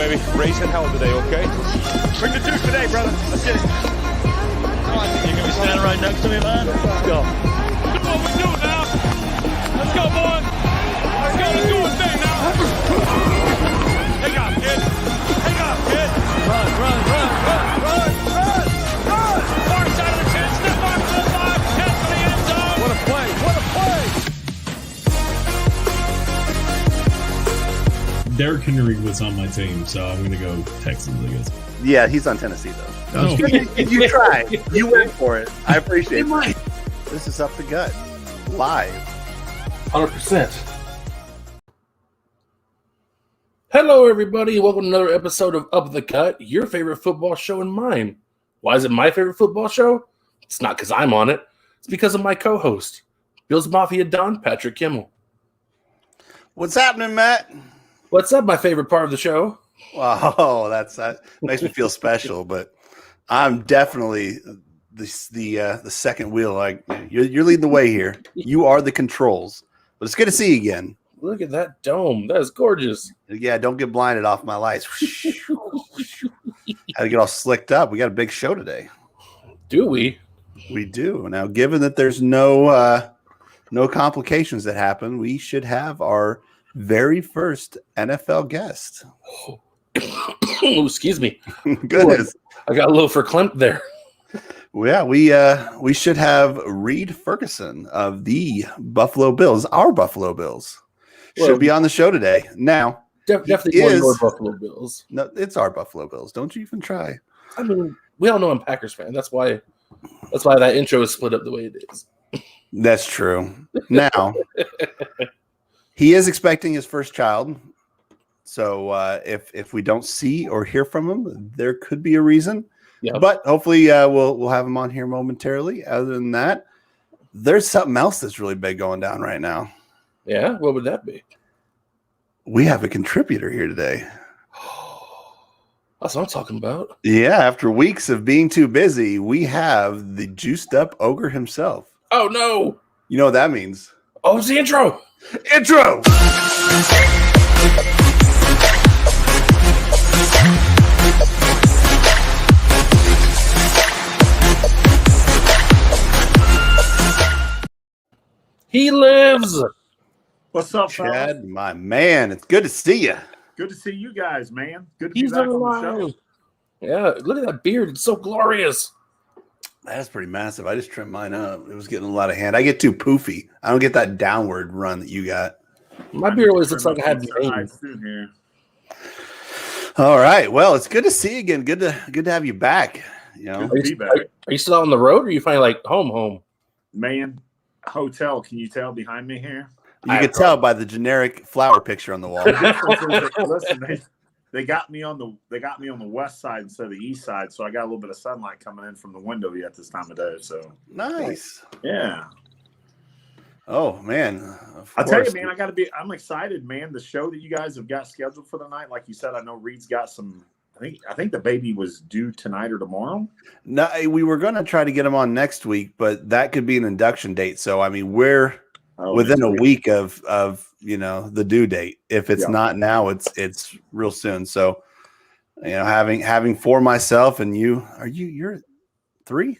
baby. Raising hell today, okay? Bring the juice today, brother. Let's get it. You're going to be standing right next to me, man? Let's go. That's what we do now. Let's go, boys. Let's go. Let's do a thing now. Take off, kid. Take off, kid. Run. Far side of the 10. Step on to the 5. Head to the end zone. What a play. What a play. Derrick Henry was on my team, so I'm going to go Texans, I guess. Yeah, he's on Tennessee, though. Oh. You tried. You went for it. I appreciate it. This is Up the Gut, live. 100%. Hello, everybody. Welcome to another episode of Up the Cut, your favorite football show and mine. Why is it my favorite football show? It's not because I'm on it. It's because of my co-host, Bills Mafia Don Patrick Kimmel. What's happening, Matt? What's up, my favorite part of the show? Wow, that makes me feel special, but I'm definitely the second wheel. Like you're leading the way here. You are the controls. But it's good to see you again. Look at that dome. That is gorgeous. Yeah, don't get blinded off my lights. Had to get all slicked up. We got a big show today. Do we? We do. Now, given that there's no complications that happen, we should have our very first NFL guest. Oh, excuse me. Goodness. I got a little verklempt there. Well, yeah, we should have Reid Ferguson of the Buffalo Bills, our Buffalo Bills, should be on the show today. Now, Definitely one of your Buffalo Bills. No, it's our Buffalo Bills. Don't you even try. I mean, we all know I'm Packers fan. That's why that intro is split up the way it is. That's true. Now, he is expecting his first child. So if we don't see or hear from him, there could be a reason. Yep. But hopefully we'll have him on here momentarily. Other than that, there's something else that's really big going down right now. Yeah? What would that be? We have a contributor here today. That's what I'm talking about. Yeah, after weeks of being too busy, we have the juiced up ogre himself. Oh, no. You know what that means? Oh, it's the intro. Intro! He lives. What's up, Chad, fellas? my man, it's good to see you. Good to see you guys, man. Good to He's be back alive. on the show. Yeah, look at that beard. It's so glorious. That's pretty massive. I just trimmed mine up. It was getting a lot of hand. I get too poofy. I don't get that downward run that you got. My beard always looks like I had veins. Here. All right. Well, it's good to see you again. Good to have you back. You know, Are you still on the road, or are you finally like home? Man, hotel. Can you tell behind me here? You could tell by the generic flower picture on the wall. Listen, they got me on the west side instead of the east side, so I got a little bit of sunlight coming in from the window yet this time of day. So nice. Yeah. Oh man. I tell you, man, I'm excited, man. The show that you guys have got scheduled for the night, like you said, I know Reid's got some. I think the baby was due tonight or tomorrow. No, we were going to try to get him on next week, but that could be an induction date. So I mean, we're within a week of the due date. If it's not now, it's real soon. So having for myself and you're at 3?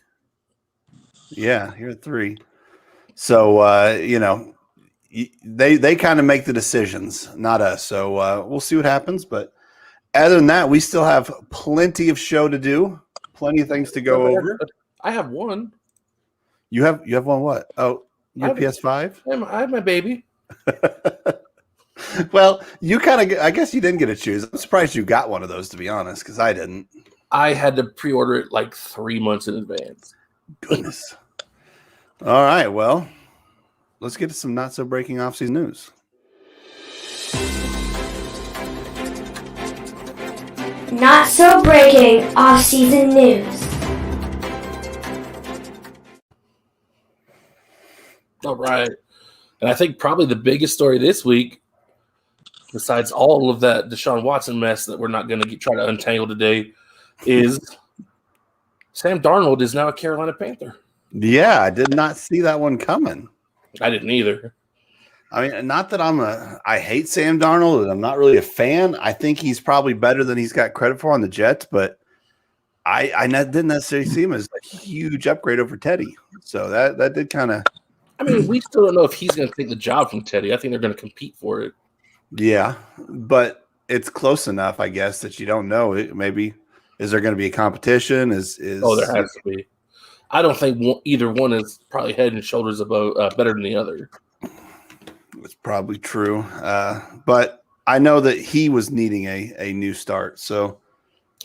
Yeah, you're at 3. So they kind of make the decisions, not us. So we'll see what happens. But other than that, we still have plenty of show to do, plenty of things to go over. I have one. You have one what? Oh, your PS5? I have my baby. Well, you kind of, I guess you didn't get to choose. I'm surprised you got one of those, to be honest, because I didn't. I had to pre-order it like 3 months in advance. Goodness. All right, well, let's get to some not so breaking offseason news. Not so breaking off-season news. All right. And I think probably the biggest story this week, besides all of that Deshaun Watson mess that we're not going to try to untangle today, is Sam Darnold is now a Carolina Panther. Yeah, I did not see that one coming. I didn't either. I mean, not that I hate Sam Darnold, and I'm not really a fan. I think he's probably better than he's got credit for on the Jets, but I didn't necessarily see him as a huge upgrade over Teddy. So that did kind of. I mean, we still don't know if he's going to take the job from Teddy. I think they're going to compete for it. Yeah, but it's close enough, I guess, that you don't know. Maybe is there going to be a competition? Oh, there has to be. I don't think either one is probably head and shoulders above better than the other. It's probably true, but I know that he was needing a new start. So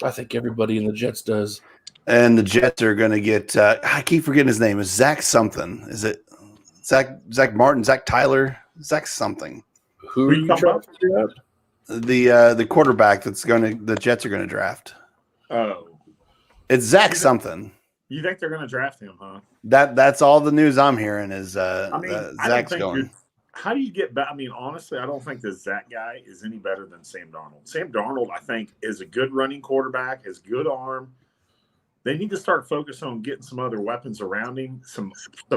I think everybody in the Jets does. And the Jets are going to get. I keep forgetting his name. Is Zach something? Is it Zach Martin? Zach Tyler? Zach something? Who are you trying to figure out? The quarterback the Jets are going to draft. Oh, it's Zach something. You think they're going to draft him, huh? That's all the news I'm hearing is Zach's going. How do you get back? I mean, honestly, I don't think the Zach guy is any better than Sam Darnold. Sam Darnold, I think, is a good running quarterback, has good arm. They need to start focusing on getting some other weapons around him, some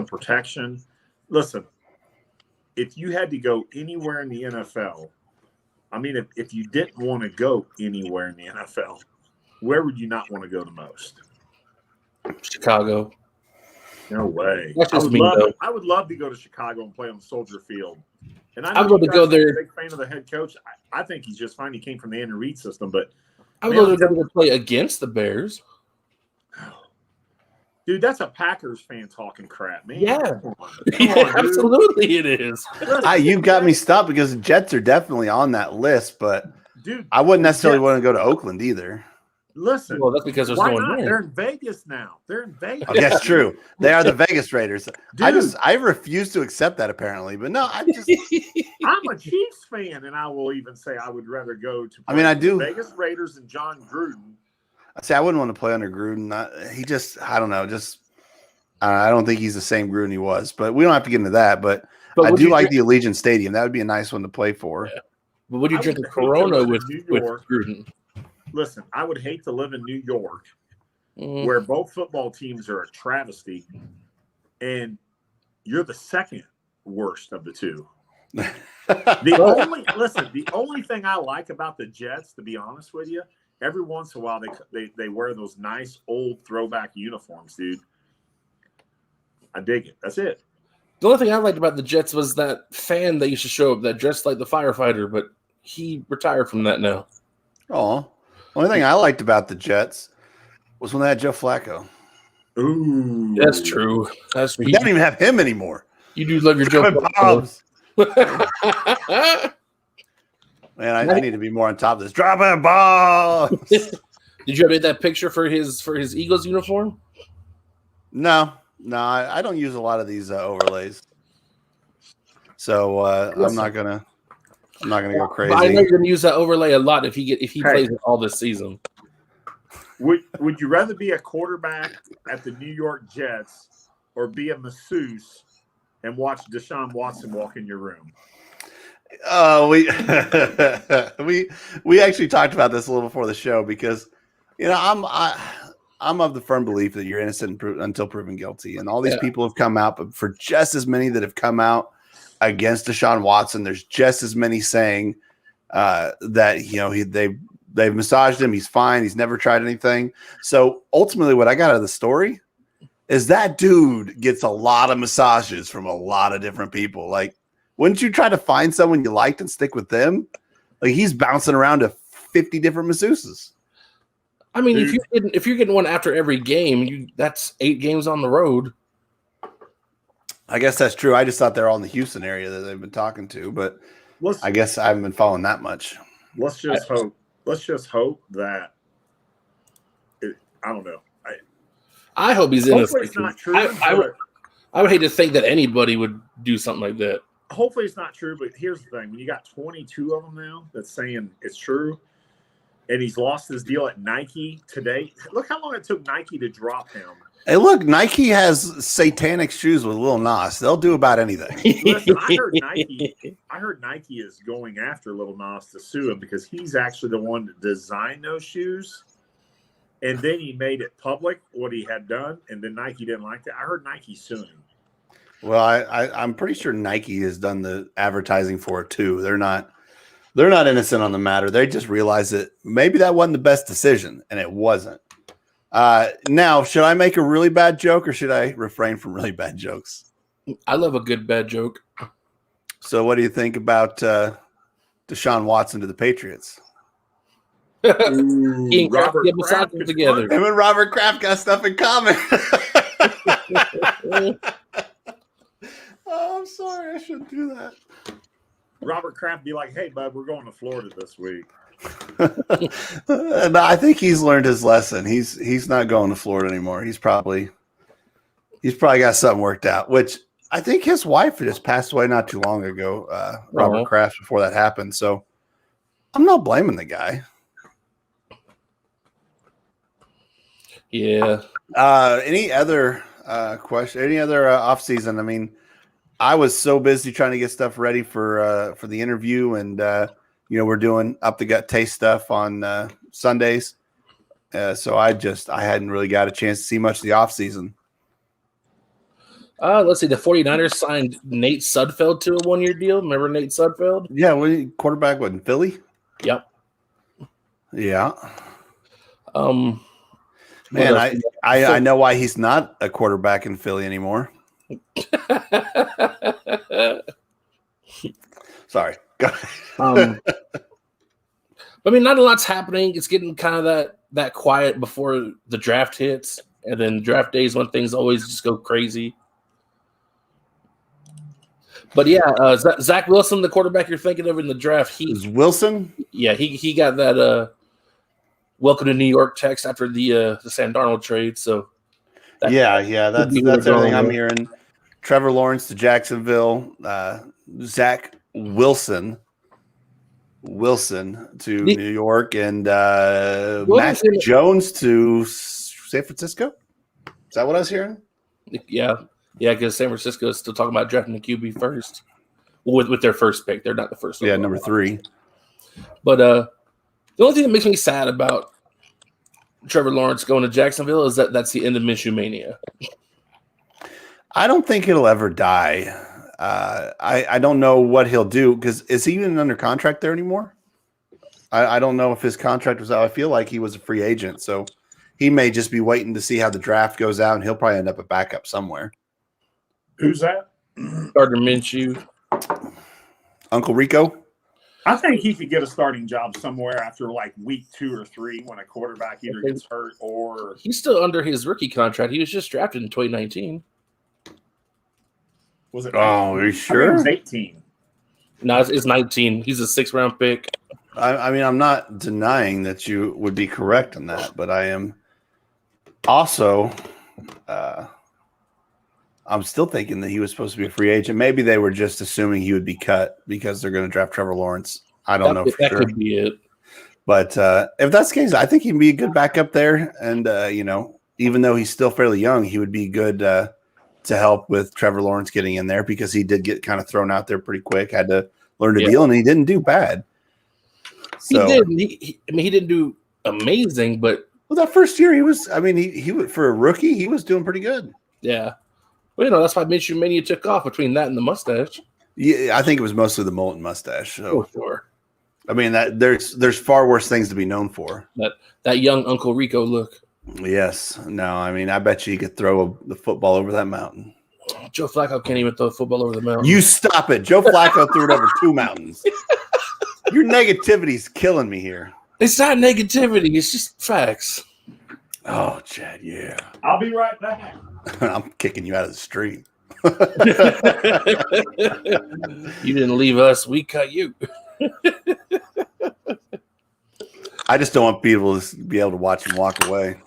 protection. Listen, if you had to go anywhere in the NFL, I mean, if you didn't want to go anywhere in the NFL, where would you not want to go the most? Chicago. No way. I would love to go to Chicago and play on Soldier Field. And I would love to go there. I'm a big fan of the head coach. I think he's just fine. He came from the Andy Reid system, but I would love to go play against the Bears. Dude, that's a Packers fan talking crap, man. Yeah, Come on, absolutely it is. You've got me stopped because the Jets are definitely on that list, but dude, I wouldn't necessarily want to go to Oakland either. Listen, well, that's because there's no one there. They're in Vegas now. They're in Vegas. Oh, that's true. They are the Vegas Raiders. Dude, I refuse to accept that apparently, but no, I'm a Chiefs fan, and I will even say I would rather go to. I do Vegas Raiders and John Gruden. I say I wouldn't want to play under Gruden. I don't know. I don't think he's the same Gruden he was, but we don't have to get into that. But I do like the Allegiant Stadium. That would be a nice one to play for. Yeah. But would you drink a Corona with Gruden? Listen, I would hate to live in New York, where both football teams are a travesty, and you're the second worst of the two. The only thing I like about the Jets, to be honest with you, every once in a while they wear those nice old throwback uniforms, dude. I dig it. That's it. The only thing I liked about the Jets was that fan that used to show up that dressed like the firefighter, but he retired from that now. Oh. Only thing I liked about the Jets was when they had Joe Flacco. Ooh, that's true. That's you don't even have him anymore. You do love your Joe Flacco. Man, I need to be more on top of this. Dropping bombs. Did you update that picture for his Eagles uniform? No, I don't use a lot of these overlays, so I'm not gonna go crazy. But I know you're gonna use that overlay a lot if he plays it all this season. Would you rather be a quarterback at the New York Jets or be a masseuse and watch Deshaun Watson walk in your room? We actually talked about this a little before the show because I'm of the firm belief that you're innocent until proven guilty, and all these people have come out, but for just as many that have come out against Deshaun Watson, there's just as many saying that they've massaged him, he's fine, he's never tried anything. So ultimately, what I got out of the story is that dude gets a lot of massages from a lot of different people. Like, wouldn't you try to find someone you liked and stick with them? Like, he's bouncing around to 50 different masseuses. I mean, if you're getting one after every game, that's 8 games on the road. I guess that's true. I just thought they're all in the Houston area that they've been talking to, but I guess I haven't been following that much. Let's just hope. Let's just hope that I don't know. I hope he's innocent. Hopefully it's not true. I would hate to think that anybody would do something like that. Hopefully it's not true, but here's the thing. When you got 22 of them now that's saying it's true, and he's lost his deal at Nike today. Look how long it took Nike to drop him. Hey, look, Nike has satanic shoes with Lil Nas. They'll do about anything. Listen, I heard Nike is going after Lil Nas to sue him because he's actually the one that designed those shoes. And then he made it public what he had done, and then Nike didn't like that. I heard Nike suing him. Well, I'm pretty sure Nike has done the advertising for it too. They're not innocent on the matter. They just realized that maybe that wasn't the best decision, and it wasn't. Now, should I make a really bad joke or should I refrain from really bad jokes? I love a good bad joke. So what do you think about Deshaun Watson to the Patriots? He and Robert Kraft together. Him and Robert Kraft got stuff in common. Oh, I'm sorry. I shouldn't do that. Robert Kraft be like, hey, bud, we're going to Florida this week. No, I think he's learned his lesson. He's not going to Florida anymore. He's probably got something worked out, which I think his wife just passed away not too long ago, Robert Kraft, before that happened. So I'm not blaming the guy. Yeah. Any other question? Any other offseason? I mean, I was so busy trying to get stuff ready for the interview, and we're doing up the gut taste stuff on Sundays. So I hadn't really got a chance to see much of the offseason. Let's see. The 49ers signed Nate Sudfeld to a 1-year deal. Remember Nate Sudfeld? Yeah, quarterback in Philly? Yep. Yeah. Man, I know why he's not a quarterback in Philly anymore. Sorry. I mean, not a lot's happening. It's getting kind of that quiet before the draft hits, and then draft days when things always just go crazy. But yeah, Zach Wilson, the quarterback you're thinking of in the draft, is Wilson. Yeah, he got that welcome to New York text after the Sam Darnold trade. So that's everything I'm hearing. Trevor Lawrence to Jacksonville, Zach Wilson to New York, and Mac Jones to San Francisco. Is that what I was hearing? Yeah, because San Francisco is still talking about drafting the QB first with their first pick. They're not the first one. Yeah, number 3. But the only thing that makes me sad about Trevor Lawrence going to Jacksonville is that's the end of Minshew mania. I don't think it'll ever die. I don't know what he'll do, because is he even under contract there anymore? I don't know if his contract was out. I feel like he was a free agent, so he may just be waiting to see how the draft goes out, and he'll probably end up a backup somewhere. Who's that? Gardner Minshew. Uncle Rico? I think he could get a starting job somewhere after like week 2 or 3 when a quarterback either gets hurt or... He's still under his rookie contract. He was just drafted in 2019. Was it? Oh, are you sure? It was 18. No, it's 19. He's a 6th-round pick. I mean, I'm not denying that you would be correct in that, but I am also I'm still thinking that he was supposed to be a free agent. Maybe they were just assuming he would be cut because they're going to draft Trevor Lawrence. I don't know for sure. That could be it. But if that's the case, I think he'd be a good backup there. And, even though he's still fairly young, he would be good to help with Trevor Lawrence getting in there, because he did get kind of thrown out there pretty quick, had to learn to deal, and he didn't do bad. So, he did. He didn't do amazing, but that first year he was. I mean, he for a rookie, he was doing pretty good. Yeah, well, that's why Minshew mania took off between that and the mustache. Yeah, I think it was mostly the molten mustache. So, for sure. I mean, that there's far worse things to be known for. That young Uncle Rico look. Yes. No, I mean, I bet you could throw the football over that mountain. Joe Flacco can't even throw the football over the mountain. You stop it. Joe Flacco threw it over 2 mountains. Your negativity's killing me here. It's not negativity. It's just facts. Oh, Chad, yeah. I'll be right back. I'm kicking you out of the street. You didn't leave us. We cut you. I just don't want people to be able to watch him walk away.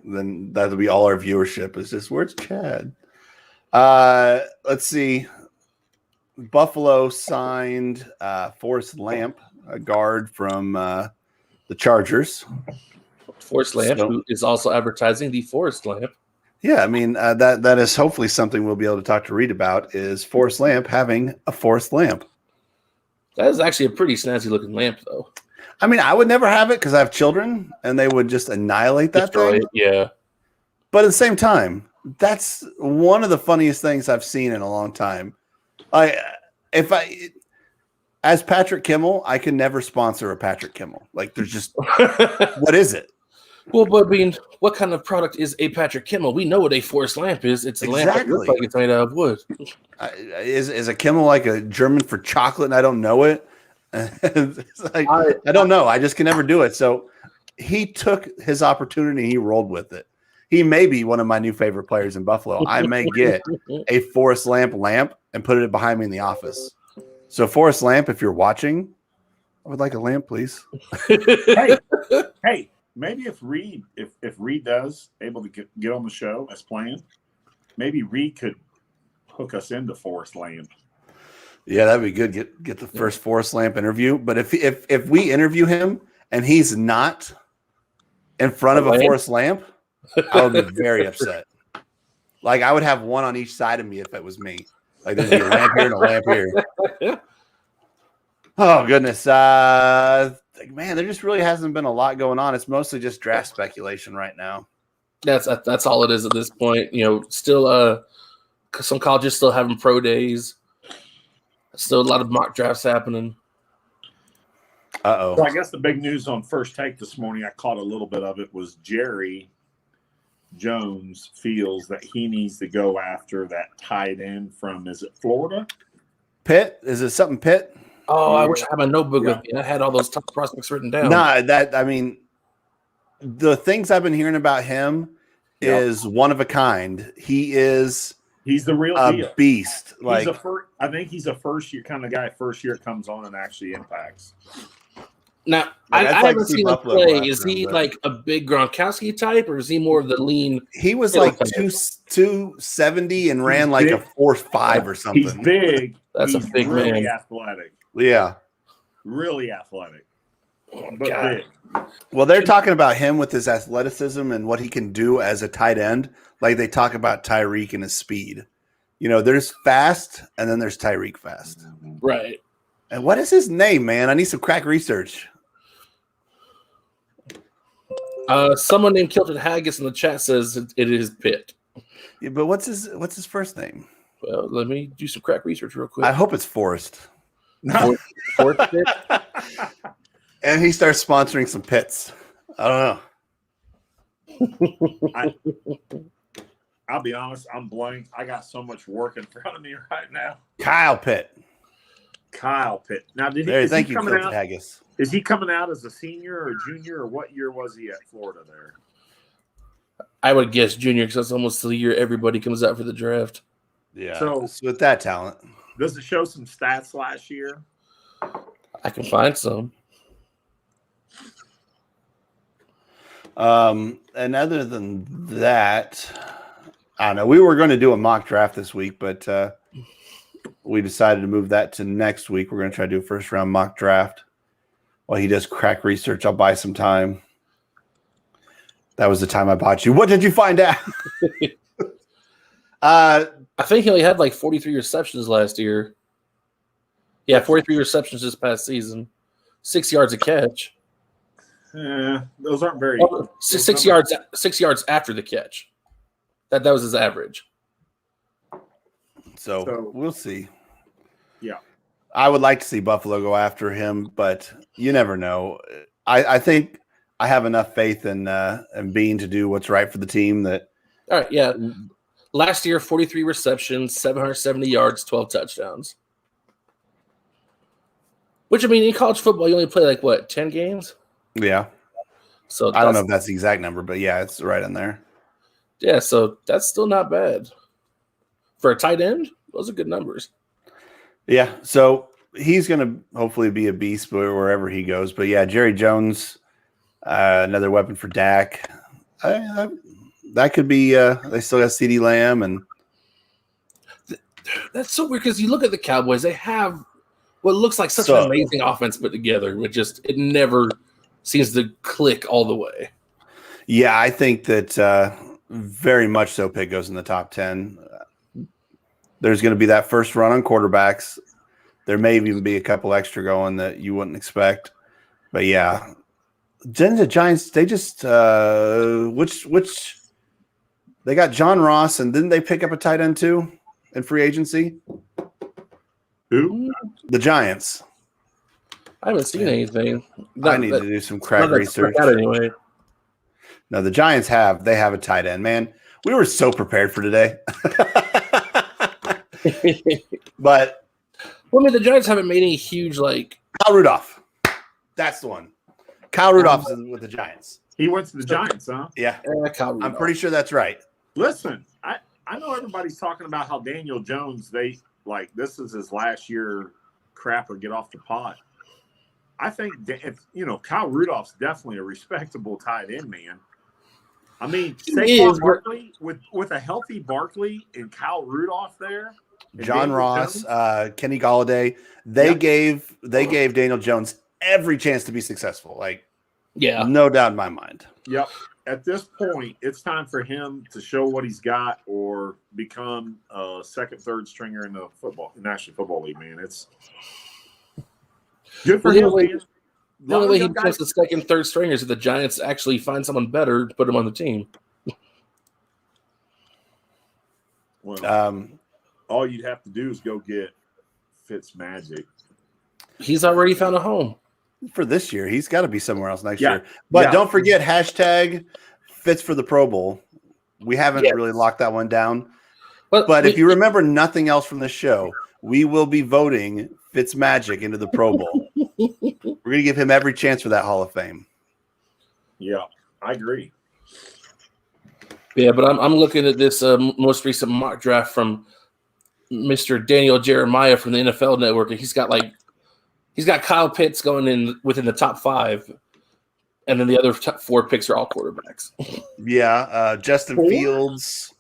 Then that'll be all our viewership. Is just, where's Chad? Let's see. Buffalo signed Forrest Lamp, a guard from the Chargers. Forrest Lamp, who is also advertising the Forrest Lamp. Yeah, I mean, that is hopefully something we'll be able to talk to Reid about, is Forrest Lamp having a Forrest Lamp. That is actually a pretty snazzy looking lamp, though. I mean, I would never have it because I have children, and they would just annihilate that thing. Yeah. But at the same time, That's one of the funniest things I've seen in a long time. As Patrick Kimmel, I can never sponsor a Patrick Kimmel. Like, there's just what is it? Well, but I mean, what kind of product is a Patrick Kimmel? We know what a forced lamp is. It's a lamp that looks like it's made out of wood. Is a Kimmel like a German for chocolate and I don't know it? I don't know. I just can never do it. So he took his opportunity. He rolled with it. He may be one of my new favorite players in Buffalo. I may get a Forest lamp and put it behind me in the office. So Forest Lamp, if you're watching, I would like a lamp, please. Hey, maybe if Reid does able to get on the show as planned, maybe Reid could hook us into Forest Lamp. Yeah, that'd be good. Get the first Forest Lamp interview. But if we interview him and he's not in front of a Forest Lamp, I would be very upset. Like, I would have one on each side of me if it was me. Like, there'd be a lamp here and a lamp here. Oh, goodness. Man, there just really hasn't been a lot going on. It's mostly just draft speculation right now. That's all it is at this point. You know, still some colleges still having pro days. Still a lot of mock drafts happening. Uh-oh. So I guess the big news on First Take this morning, I caught a little bit of it, was Jerry Jones feels that he needs to go after that tight end from, is it Florida? Pitt? Is it something Pitt? Oh, I wish I had my notebook with me. I had all those top prospects written down. The things I've been hearing about him is one of a kind. He's the real deal. Beast. Like, I think he's a first year kind of guy. First year comes on and actually impacts. Now, I haven't seen him play. Is he like a big Gronkowski type, or is he more of the lean? He was like 270 and ran like a 4.5 or something. He's big. That's he's a big really man. Athletic. Yeah. Really athletic. But God. big. Well, they're talking about him with his athleticism and what he can do as a tight end. Like they talk about Tyreek and his speed. You know, there's fast and then there's Tyreek fast. Right. And what is his name, man? I need some crack research. Someone named Kilton Haggis in the chat says it is Pitt. Yeah, but what's his first name? Well, let me do some crack research real quick. I hope it's Forrest. Forrest Pitt? And he starts sponsoring some pits. I don't know. I'll be honest, I'm blank. I got so much work in front of me right now. Kyle Pitt. Now, Thank you, Kilton Haggis. Is he coming out as a senior or junior, or what year was he at Florida there? I would guess junior, because that's almost the year everybody comes out for the draft. Yeah. So with that talent. Does it show some stats last year? I can find some. And other than that, I don't know. We were going to do a mock draft this week, but we decided to move that to next week. We're going to try to do a first round mock draft. While he does crack research, I'll buy some time. That was the time I bought you. What did you find out? I think he only had like 43 receptions last year. Yeah, 43 receptions this past season. 6 yards a catch. Those aren't very. 6 yards. 6 yards after the catch. That was his average. So we'll see. Yeah. I would like to see Buffalo go after him, but you never know. I think I have enough faith in Bean to do what's right for the team. That all right, yeah. Last year, 43 receptions, 770 yards, 12 touchdowns. Which, I mean, in college football, you only play like, what, 10 games? Yeah. So I don't know if that's the exact number, but yeah, it's right in there. Yeah, so that's still not bad. For a tight end, those are good numbers. Yeah, so he's going to hopefully be a beast wherever he goes. But yeah, Jerry Jones, another weapon for Dak. That could be. They still got CeeDee Lamb, and that's so weird because you look at the Cowboys. They have what looks like such an amazing offense put together, but it never seems to click all the way. Yeah, I think that very much so. Pitt goes in the top 10. There's going to be that first run on quarterbacks. There may even be a couple extra going that you wouldn't expect. But yeah, the Giants, they just which They got John Ross, and didn't they pick up a tight end too in free agency? Who? The Giants. I haven't seen anything. I need to do some crack research. Anyway. No, the Giants have a tight end, man. We were so prepared for today. But well, I mean, the Giants haven't made any huge Kyle Rudolph. That's the one. Kyle Rudolph is with the Giants. He went to the Giants, huh? Yeah. Kyle Rudolph. I'm pretty sure that's right. Listen, I know everybody's talking about how Daniel Jones, this is his last year crap or get off the pot. I think Kyle Rudolph's definitely a respectable tight end, man. I mean, Saquon Barkley with a healthy Barkley and Kyle Rudolph there, John Ross, Kenny Golladay, they gave Daniel Jones every chance to be successful. No doubt in my mind. Yep. At this point, it's time for him to show what he's got or become a second, third stringer in the National Football League, man. It's good for him. The only way he becomes the second, third stringers if the Giants actually find someone better to put him on the team. Well, all you'd have to do is go get Fitzmagic. He's already found a home. For this year, he's got to be somewhere else next year. But don't forget hashtag Fitz for the Pro Bowl. We haven't really locked that one down. But if you remember nothing else from the show, we will be voting Fitzmagic into the Pro Bowl. We're going to give him every chance for that Hall of Fame. Yeah, I agree. Yeah, but I'm looking at this most recent mock draft from Mr. Daniel Jeremiah from the NFL Network, and he's got Kyle Pitts going in within the top 5, and then the other top 4 picks are all quarterbacks. Yeah, Justin Fields.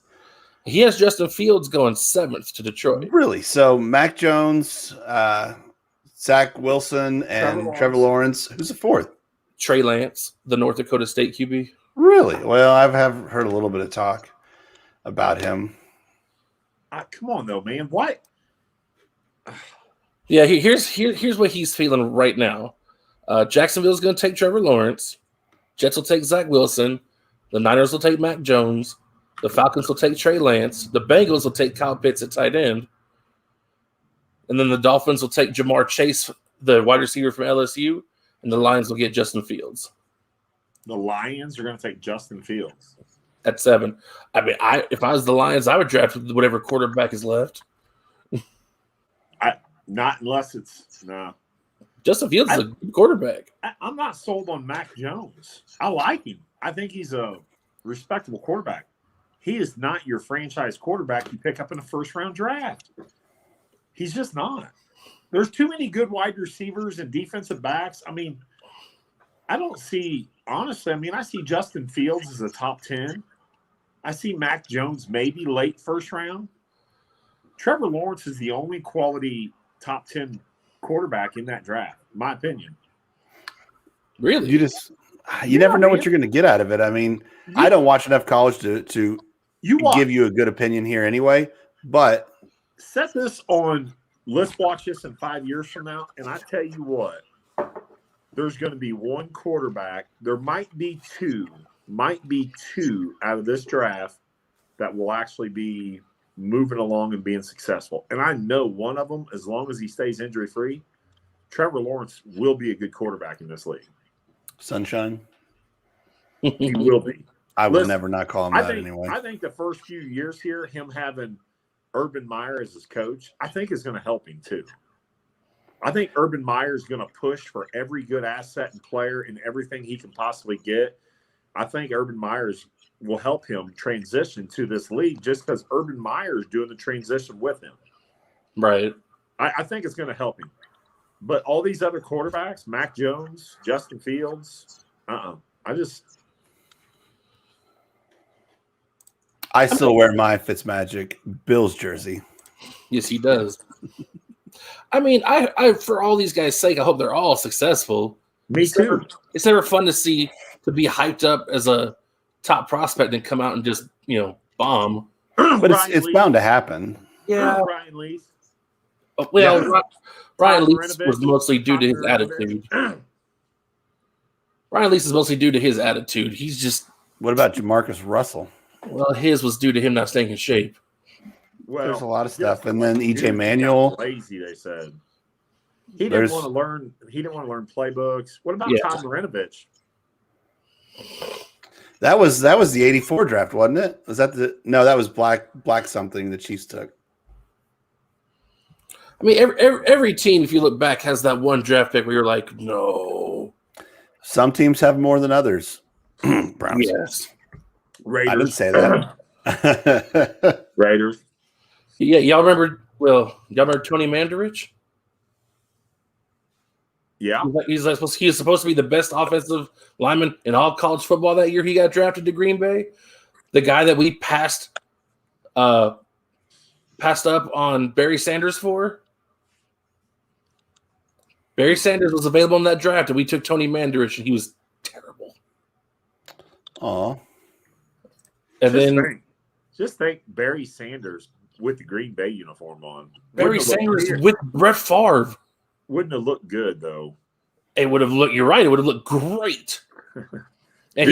He has Justin Fields going 7th to Detroit. Really? So Mac Jones, Zach Wilson, and Trevor Lawrence. Who's the 4th? Trey Lance, the North Dakota State QB. Really? Well, I have heard a little bit of talk about him. Come on, though, man. What? Yeah, here's what he's feeling right now. Jacksonville's going to take Trevor Lawrence. Jets will take Zach Wilson. The Niners will take Mac Jones. The Falcons will take Trey Lance. The Bengals will take Kyle Pitts at tight end. And then the Dolphins will take Jamar Chase, the wide receiver from LSU. And the Lions will get Justin Fields. The Lions are going to take Justin Fields at 7. I mean, if I was the Lions, I would draft whatever quarterback is left. Not unless it's no. Justin Fields is a good quarterback. I'm not sold on Mac Jones. I like him. I think he's a respectable quarterback. He is not your franchise quarterback you pick up in a first-round draft. He's just not. There's too many good wide receivers and defensive backs. I mean, I don't see – honestly, I see Justin Fields as a top 10. I see Mac Jones maybe late first round. Trevor Lawrence is the only quality top 10 quarterback in that draft, in my opinion. Really? You never know what you're going to get out of it. I mean, I don't watch enough college to give you a good opinion here anyway, but set this on – let's watch this in 5 years from now, and I tell you what, there's going to be one quarterback. There might be two out of this draft that will actually be moving along and being successful. And I know one of them, as long as he stays injury-free, Trevor Lawrence will be a good quarterback in this league. Sunshine? He will be. I would never not call him that anyway. I think the first few years here, him having Urban Meyer as his coach, I think is going to help him too. I think Urban Meyer is going to push for every good asset and player and everything he can possibly get. I think Urban Meyer will help him transition to this league just because Urban Meyer is doing the transition with him. Right. I think it's going to help him. But all these other quarterbacks, Mac Jones, Justin Fields, I still wear my Fitzmagic Bills jersey. Yes, he does. I mean, I for all these guys' sake, I hope they're all successful. Me too. It's never fun to be hyped up as a top prospect and come out and just, bomb. But it's bound to happen. Yeah. Ryan Leaf. Well, Ryan Leaf was mostly due to his attitude. Ryan Leaf is mostly due to his attitude. He's just. What about Jamarcus Russell? Well, his was due to him not staying in shape. Well, there's a lot of stuff, and then dude, EJ Manuel. Lazy, they said. He didn't want to learn. He didn't want to learn playbooks. What about Todd Marinovich? That was the '84 draft, wasn't it? Was that that was black something the Chiefs took. I mean, every team, if you look back, has that one draft pick where you're like, no. Some teams have more than others. Browns. Yes. Raiders. I didn't say that. Raiders. Yeah, y'all remember Tony Mandarich? Yeah. He's supposed to be the best offensive lineman in all college football that year he got drafted to Green Bay. The guy that we passed up on Barry Sanders for. Barry Sanders was available in that draft, and we took Tony Mandarich, and he was terrible. Oh. And just think Barry Sanders with the Green Bay uniform on. Barry Sanders with Brett Favre. Wouldn't have looked good, though. It would have looked. You're right. It would have looked great. And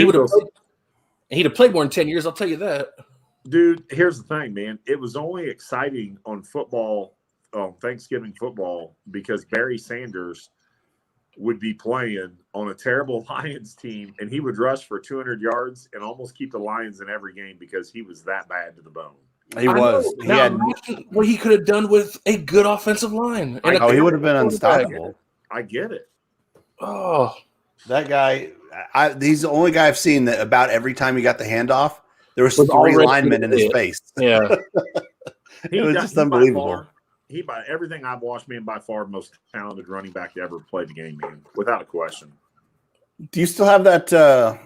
he'd have played more than 10 years. I'll tell you that. Dude, here's the thing, man. It was only exciting on football, Thanksgiving football, because Barry Sanders would be playing on a terrible Lions team, and he would rush for 200 yards and almost keep the Lions in every game because he was that bad to the bone. He was. Imagine what he could have done with a good offensive line. He would have been unstoppable. I get it. Oh, that guy. He's the only guy I've seen that about every time he got the handoff, there was 3 linemen in his face. Yeah. It was just unbelievable. By everything I've watched, man, by far most talented running back to ever play the game, man, without a question. Do you still have that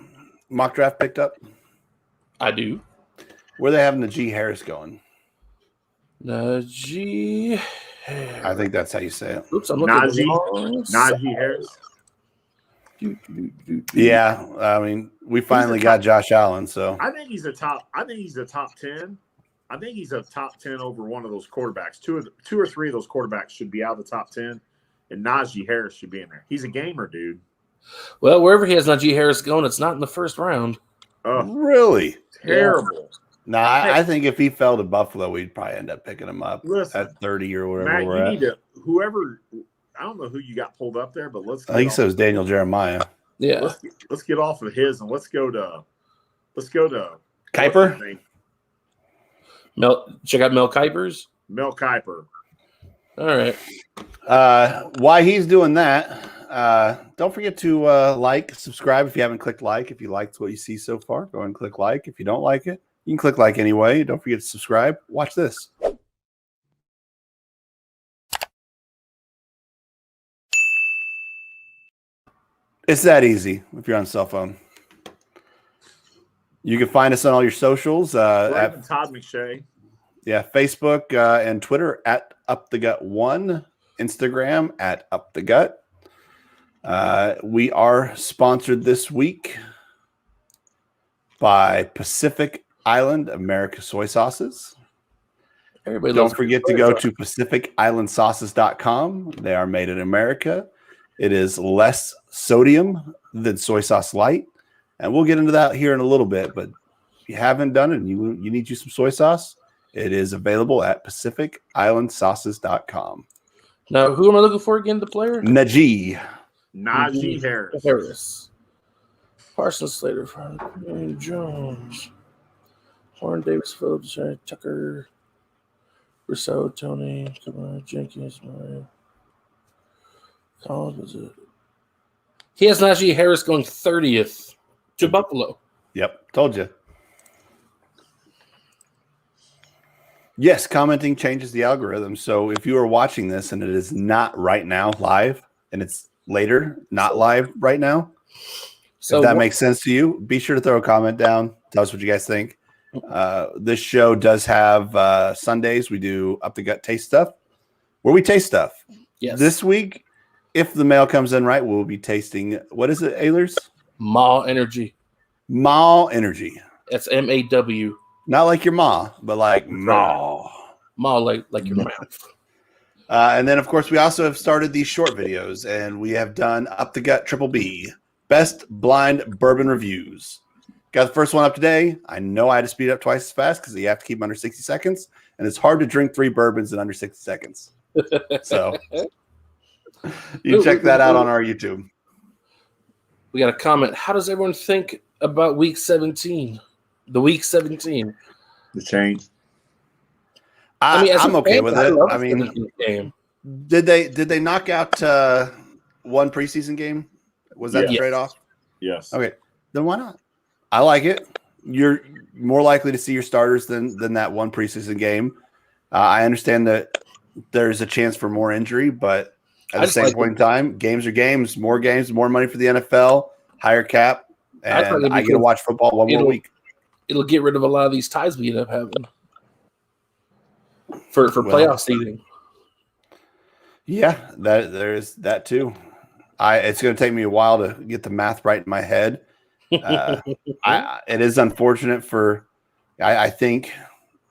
mock draft picked up? I do. Where are they having the G Harris going? Najee. I think that's how you say it. Oops, I'm looking Najee Harris. Yeah, I mean, we finally got Josh Allen, so I think he's a top 10. I think he's a top 10 over one of those quarterbacks. Two or three of those quarterbacks should be out of the top 10, and Najee Harris should be in there. He's a gamer, dude. Well, wherever he has Najee Harris going, it's not in the first round. Really? Terrible. No, I think if he fell to Buffalo, we'd probably end up picking him up at 30 or whatever. Matt, we're you need whoever. I don't know who you got pulled up there, but let's. I think so. It's Daniel Jeremiah. Yeah. Let's get off of his and let's go to Kuiper. Check out Mel Kiper's. Mel Kiper. All right. While he's doing that, don't forget to subscribe if you haven't clicked like. If you liked what you see so far, go and click like. If you don't like it, you can click like anyway. Don't forget to subscribe. Watch this. It's that easy if you're on cell phone. You can find us on all your socials. At Todd McShay. Yeah, Facebook and Twitter at UpTheGut1, Instagram at UpTheGut. We are sponsored this week by Pacific Island America Soy Sauces. Don't forget to go to PacificIslandSauces.com. They are made in America. It is less sodium than soy sauce light. And we'll get into that here in a little bit. But if you haven't done it and you need you some soy sauce, it is available at PacificIslandSauces.com. Now, who am I looking for again, the player? Najee Harris. Parsons, Slater, Frank Jones, Horn, Davis, Phillips, Tucker, Rousseau, Tony, Jenkins, Murray. Collins, was it? He has Najee Harris going 30th to Buffalo. Yep, told you. Yes, commenting changes the algorithm. So if you are watching this and it is not right now live and it's later, not live right now, so if that makes sense to you, be sure to throw a comment down. Tell us what you guys think. This show does have Sundays. We do Up the Gut Taste Stuff where we taste stuff. Yes. This week, if the mail comes in right, we'll be tasting, what is it, Ehlers? Maw Energy. Maw Energy. That's MAW. Not like your ma, but like maw. Maw like your mouth. And then, of course, we also have started these short videos, and we have done Up the Gut Triple B, Best Blind Bourbon Reviews. Got the first one up today. I know I had to speed up twice as fast because you have to keep them under 60 seconds. And it's hard to drink 3 bourbons in under 60 seconds. So you check that out on our YouTube. We got a comment. How does everyone think about week 17? The week 17. The change. I'm okay with it. I mean, game. Did they knock out one preseason game? Was that the trade-off? Yes. Okay. Then why not? I like it. You're more likely to see your starters than that one preseason game. I understand that there's a chance for more injury, but at the same point in time, games are games, more money for the NFL, higher cap, and I get to watch football one more week. It'll get rid of a lot of these ties we end up having for playoff seeding. Yeah, there's that too. It's going to take me a while to get the math right in my head. It is unfortunate I think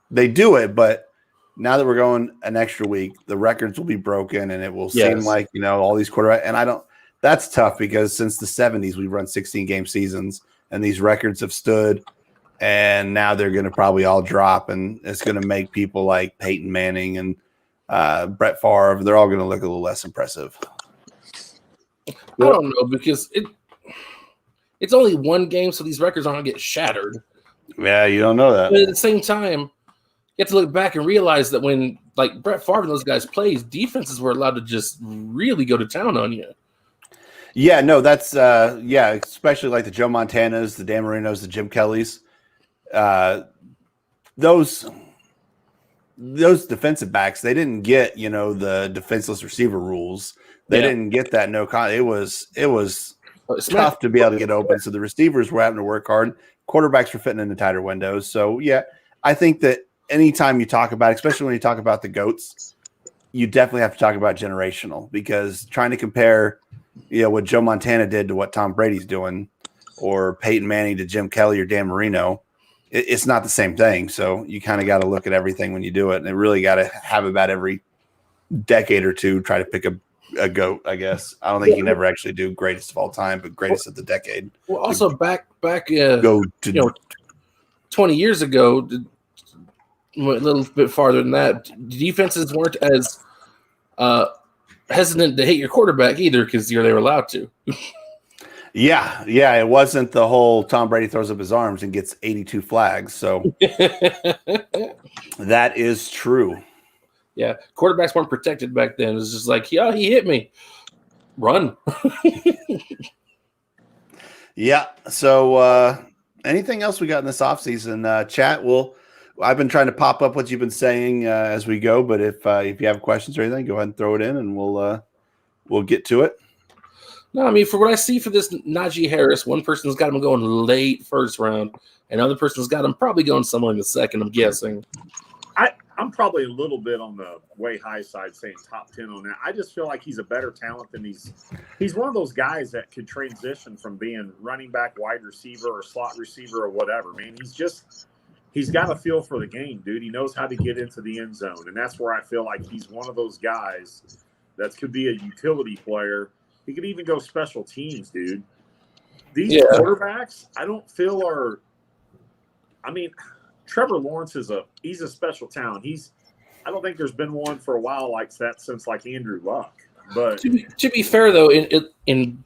they do it, but now that we're going an extra week, the records will be broken and it will seem like, all these quarterbacks. And that's tough because since the 70s, we've run 16 game seasons and these records have stood, and now they're going to probably all drop, and it's going to make people like Peyton Manning and Brett Favre, they're all going to look a little less impressive. I don't know, because it's only one game, so these records aren't going to get shattered. Yeah, you don't know that. But at the same time, you have to look back and realize that when like Brett Favre and those guys plays, defenses were allowed to just really go to town on you. Yeah, no, that's especially like the Joe Montanas, the Dan Marinos, the Jim Kellys. Those defensive backs, they didn't get, the defenseless receiver rules. They didn't get that it was tough to be able to get open. So the receivers were having to work hard. Quarterbacks were fitting into tighter windows. So I think that anytime you talk about, especially when you talk about the GOATs, you definitely have to talk about generational, because trying to compare, what Joe Montana did to what Tom Brady's doing, or Peyton Manning to Jim Kelly or Dan Marino, it's not the same thing. So you kind of got to look at everything when you do it, and it really got to have about every decade or two try to pick a GOAT, I guess. I don't think you never actually do greatest of all time, but greatest of the decade. Well, also back 20 years ago, a little bit farther than that, defenses weren't as hesitant to hit your quarterback either, because they were allowed to. Yeah, it wasn't the whole Tom Brady throws up his arms and gets 82 flags. So that is true. Yeah, quarterbacks weren't protected back then. It was just like, yeah, he hit me. Run. Yeah. So anything else we got in this offseason? Chat, I've been trying to pop up what you've been saying as we go, but if you have questions or anything, go ahead and throw it in, and we'll get to it. No, I mean, for what I see for this Najee Harris, one person's got him going late first round, and another person's got him probably going somewhere in the second, I'm guessing. I'm probably a little bit on the way high side, saying top 10 on that. I just feel like he's a better talent than he's one of those guys that could transition from being running back, wide receiver, or slot receiver, or whatever. Man, he's got a feel for the game, dude. He knows how to get into the end zone, and that's where I feel like he's one of those guys that could be a utility player. He could even go special teams, dude. These quarterbacks, I don't feel are. I mean, Trevor Lawrence he's a special talent. I don't think there's been one for a while like that since like Andrew Luck. But to be fair though, in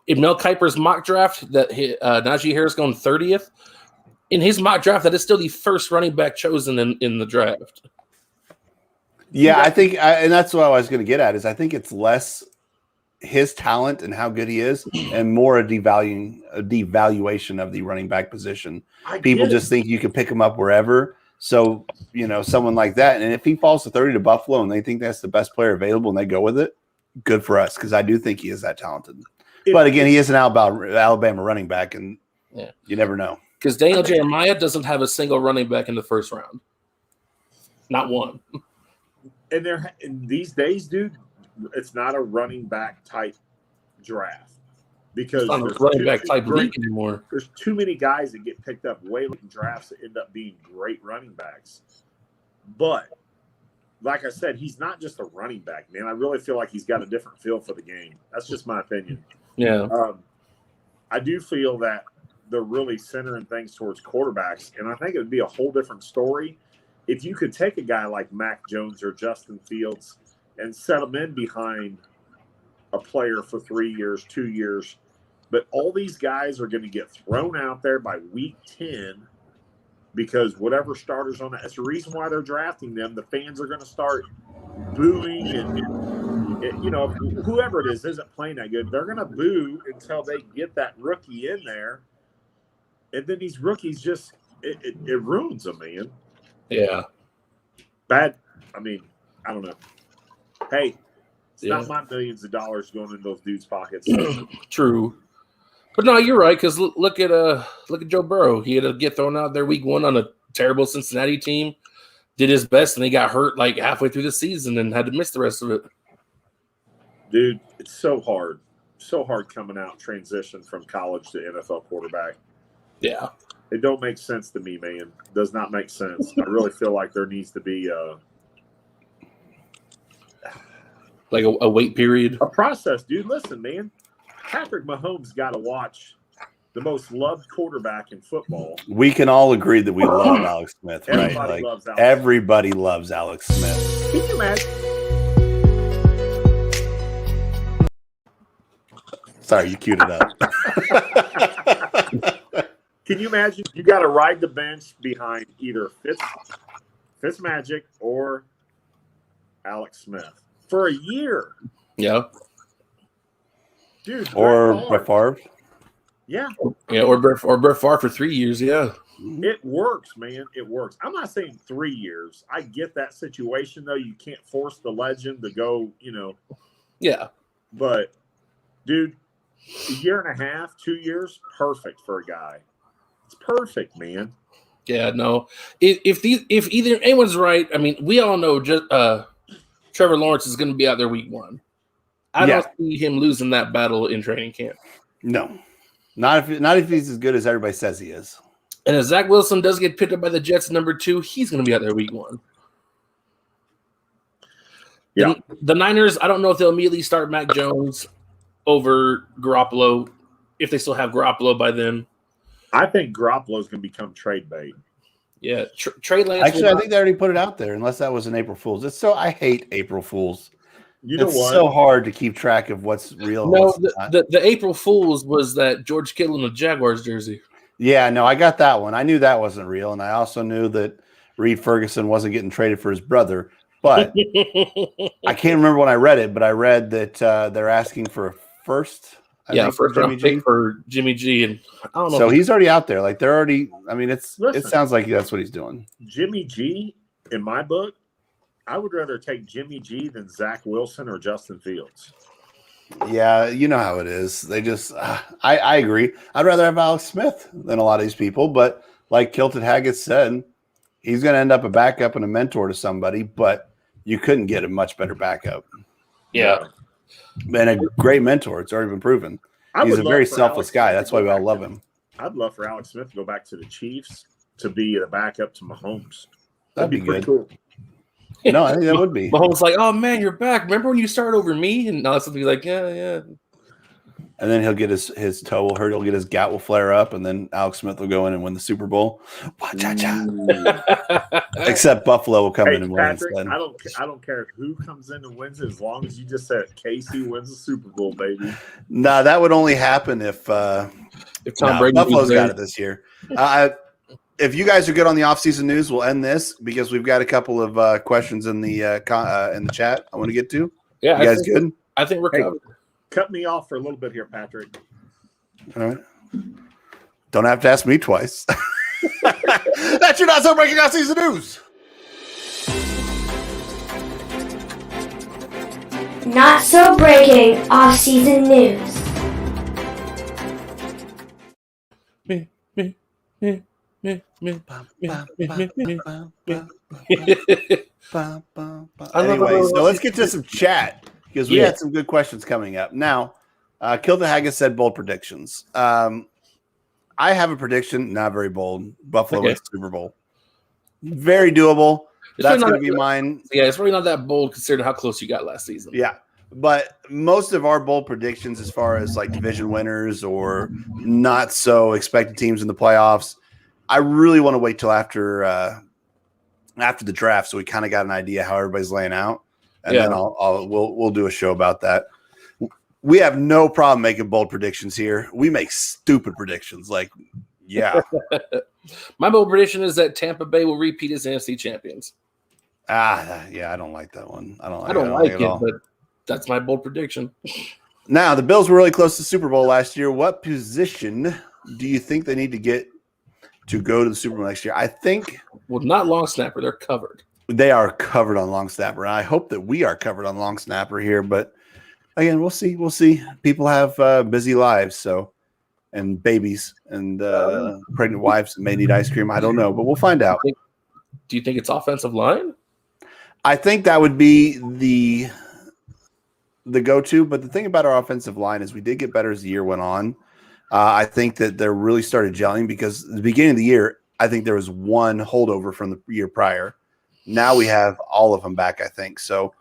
Mel Kiper's mock draft that Najee Harris going 30th, in his mock draft, that is still the first running back chosen in the draft. Yeah, I think, and that's what I was going to get at, is I think it's less his talent and how good he is, and more a devaluation of the running back position. People just think you can pick him up wherever. So, someone like that, and if he falls to 30 to Buffalo and they think that's the best player available and they go with it, good for us, because I do think he is that talented. But again, he is an Alabama running back, and you never know. Because Daniel Jeremiah doesn't have a single running back in the first round. Not one. And these days, dude, it's not a running back type draft, because it's not a running back type league anymore. There's too many guys that get picked up way late in drafts that end up being great running backs. But like I said, he's not just a running back, man. I really feel like he's got a different feel for the game. That's just my opinion. Yeah. I do feel that they're really centering things towards quarterbacks. And I think it would be a whole different story if you could take a guy like Mac Jones or Justin Fields and set them in behind a player for 3 years, 2 years. But all these guys are going to get thrown out there by week 10 because whatever starter's on that's the reason why they're drafting them. The fans are going to start booing and whoever it is isn't playing that good. They're going to boo until they get that rookie in there. And then these rookies just it ruins them, man. Yeah. Bad. I mean, I don't know. Hey, it's not my millions of dollars going in those dudes' pockets. True. But no, you're right, because look at Joe Burrow. He had to get thrown out there week 1 on a terrible Cincinnati team. Did his best, and he got hurt like halfway through the season and had to miss the rest of it. Dude, it's so hard. So hard coming out, transition from college to NFL quarterback. Yeah. It don't make sense to me, man. It does not make sense. I really feel like there needs to be like a wait period. A process, dude. Listen, man. Patrick Mahomes got to watch the most loved quarterback in football. We can all agree that we love Alex Smith, right? Everybody loves Alex. Everybody loves Alex Smith. Can you imagine? Sorry, you queued it up. Can you imagine? You got to ride the bench behind either Fitzmagic or Alex Smith for a year. Yeah. Dude, or Brett Favre. Yeah. Yeah, or Brett Favre for 3 years, yeah. It works, man. It works. I'm not saying 3 years. I get that situation, though. You can't force the legend to go, Yeah. But, dude, a year and a half, 2 years, perfect for a guy. It's perfect, man. Yeah, no. If either anyone's right, I mean, we all know Trevor Lawrence is going to be out there week 1. I don't see him losing that battle in training camp. No, not if he's as good as everybody says he is. And if Zach Wilson does get picked up by the Jets number 2, he's going to be out there week 1. Yeah. The Niners, I don't know if they'll immediately start Mac Jones over Garoppolo if they still have Garoppolo by then. I think Garoppolo is going to become trade bait. Yeah, Trey Lance. Actually, I think they already put it out there, unless that was an April Fool's. I hate April Fools. You know it's what? so hard to keep track of what's real. No, the April Fool's was that George Kittle in a Jaguars jersey. Yeah, no, I got that one. I knew that wasn't real, and I also knew that Reid Ferguson wasn't getting traded for his brother. But I can't remember when I read it, but I read that they're asking for a first. First round pick for Jimmy G, and I don't know. So he's already out there. Like they're already. I mean, it sounds like that's what he's doing. Jimmy G, in my book, I would rather take Jimmy G than Zach Wilson or Justin Fields. Yeah, you know how it is. They just, I agree. I'd rather have Alex Smith than a lot of these people. But like Kilton Haggett said, he's going to end up a backup and a mentor to somebody. But you couldn't get a much better backup. Yeah, and a great mentor. It's already been proven. He's a very selfless guy. That's why we all love him. I'd love for Alex Smith to go back to the Chiefs to be the backup to Mahomes. That'd be good. Cool. No, I think that would be. Mahomes like, oh man, you're back. Remember when you started over me? And now something like, yeah. And then he'll get his toe will hurt. He'll get his gout will flare up, and then Alex Smith will go in and win the Super Bowl. Except Buffalo will come in and win Patrick, instead. I don't care who comes in and wins it, as long as you just said KC wins the Super Bowl, baby. Nah, that would only happen if Tom Brady Buffalo's got it this year. If you guys are good on the offseason news, we'll end this because we've got a couple of questions in the chat I want to get to. Yeah, you guys good? I think we're covered. Cut me off for a little bit here, Patrick. All right. Don't have to ask me twice. That's your not so breaking offseason news. Not so breaking off-season news. Anyway, so let's get to some chat because we had some good questions coming up. Now, Kilda Haggis said bold predictions. I have a prediction, not very bold. Buffalo wins Super Bowl. Very doable. That's going to be mine. Yeah, it's really not that bold considering how close you got last season. Yeah. But most of our bold predictions, as far as like division winners or not so expected teams in the playoffs, I really want to wait till after the draft, so we kind of got an idea how everybody's laying out, and then we'll do a show about that. We have no problem making bold predictions here. We make stupid predictions, like yeah. My bold prediction is that Tampa Bay will repeat as NFC champions. Yeah, I don't like that one. I don't like it, but that's my bold prediction. Now, the Bills were really close to the Super Bowl last year. What position do you think they need to get to go to the Super Bowl next year? I think not long snapper. They're covered. They are covered on long snapper. And I hope that we are covered on long snapper here, but again, we'll see. We'll see. People have busy lives, and babies and pregnant wives that may need ice cream. I don't know, but we'll find out. Do you think it's offensive line? I think that would be the go-to. But the thing about our offensive line is we did get better as the year went on. I think that they really started gelling because at the beginning of the year, I think there was one holdover from the year prior. Now we have all of them back, I think. So,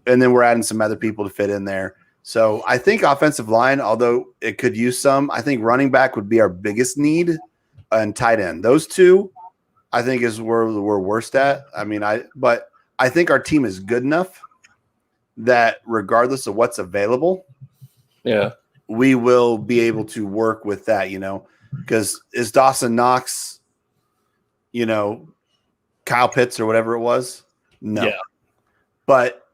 and then we're adding some other people to fit in there. So I think offensive line, although it could use some, I think running back would be our biggest need, and tight end. Those two, I think, is where we're worst at. But I think our team is good enough that regardless of what's available, we will be able to work with that, because is Dawson Knox, Kyle Pitts or whatever it was? No. Yeah. But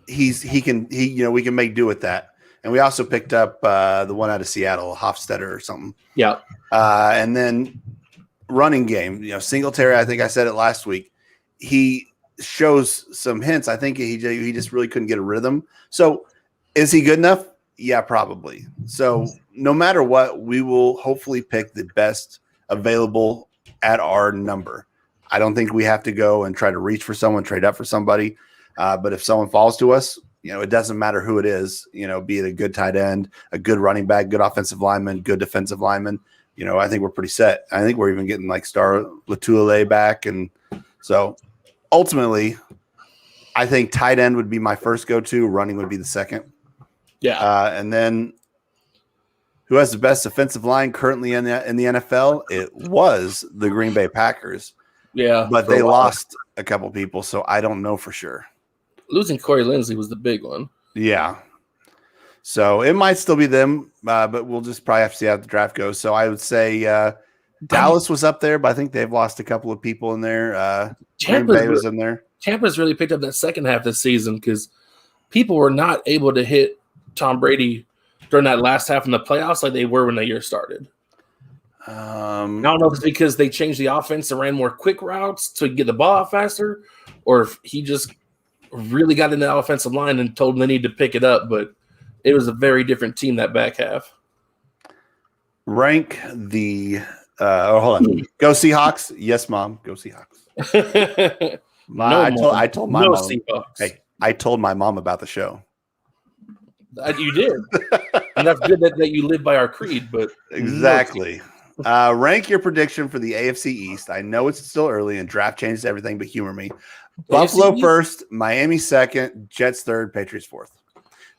we can make do with that. And we also picked up the one out of Seattle, Hofstetter or something. Yeah. And then running game, Singletary, I think I said it last week. He shows some hints. I think he just really couldn't get a rhythm. So is he good enough? Yeah, probably. So no matter what, we will hopefully pick the best available at our number. I don't think we have to go and try to reach for someone, trade up for somebody. But if someone falls to us, it doesn't matter who it is, be it a good tight end, a good running back, good offensive lineman, good defensive lineman, I think we're pretty set. I think we're even getting like Star Latulele back. And so ultimately, I think tight end would be my first go-to. Running would be the second. Yeah. And then who has the best offensive line currently in the NFL? It was the Green Bay Packers. Yeah. But they lost a couple people, so I don't know for sure. Losing Corey Linsley was the big one. Yeah. So it might still be them, but we'll just probably have to see how the draft goes. So I would say Dallas was up there, but I think they've lost a couple of people in there. Green Bay was in there. Tampa's really picked up that second half of the season because people were not able to hit Tom Brady during that last half in the playoffs like they were when the year started. I don't know if it's because they changed the offense and ran more quick routes to get the ball out faster, or if he just really got into the offensive line and told them they need to pick it up. But it was a very different team that back half. Rank the hold on. Go Seahawks. Yes, Mom. Go Seahawks. I told my mom. Seahawks. Hey, I told my mom about the show. You did. And that's good that you live by our creed, but exactly. Rank your prediction for the AFC East. I know it's still early and draft changes everything, but humor me. Buffalo first, Miami second, Jets third, Patriots fourth.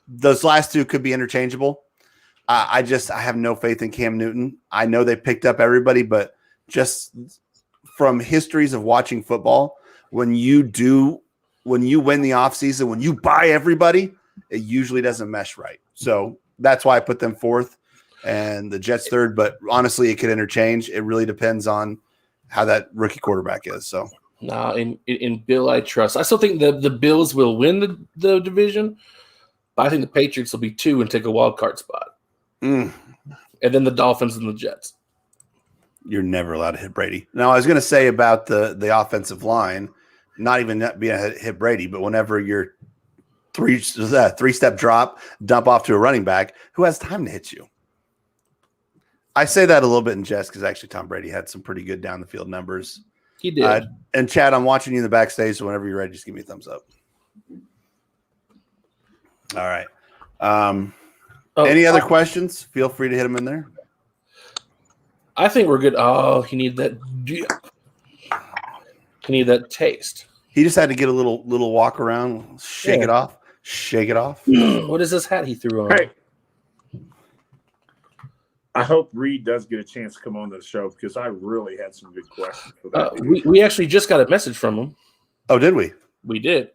Those last two could be interchangeable. I have no faith in Cam Newton. I know they picked up everybody, but just from histories of watching football, when you win the offseason, when you buy everybody, it usually doesn't mesh right. So that's why I put them fourth and the Jets third. But honestly, it could interchange. It really depends on how that rookie quarterback is. So in Bill, I trust. I still think the Bills will win the division, but I think the Patriots will be 2 and take a wild card spot. And then the Dolphins and the Jets. You're never allowed to hit Brady. Now, I was going to say about the offensive line, not even being able to hit Brady, but whenever you're three-step drop, dump off to a running back, who has time to hit you? I say that a little bit in jest because actually Tom Brady had some pretty good down the field numbers. He did. And Chad, I'm watching you in the backstage, so whenever you're ready, just give me a thumbs up. All right. Any other questions? Feel free to hit them in there. I think we're good. Oh, he need that taste. He just had to get a little walk around, shake it off. Shake it off. What is this hat he threw on? Hey, I hope Reid does get a chance to come on to the show because I really had some good questions for that. We actually just got a message from him. Oh, did we? We did.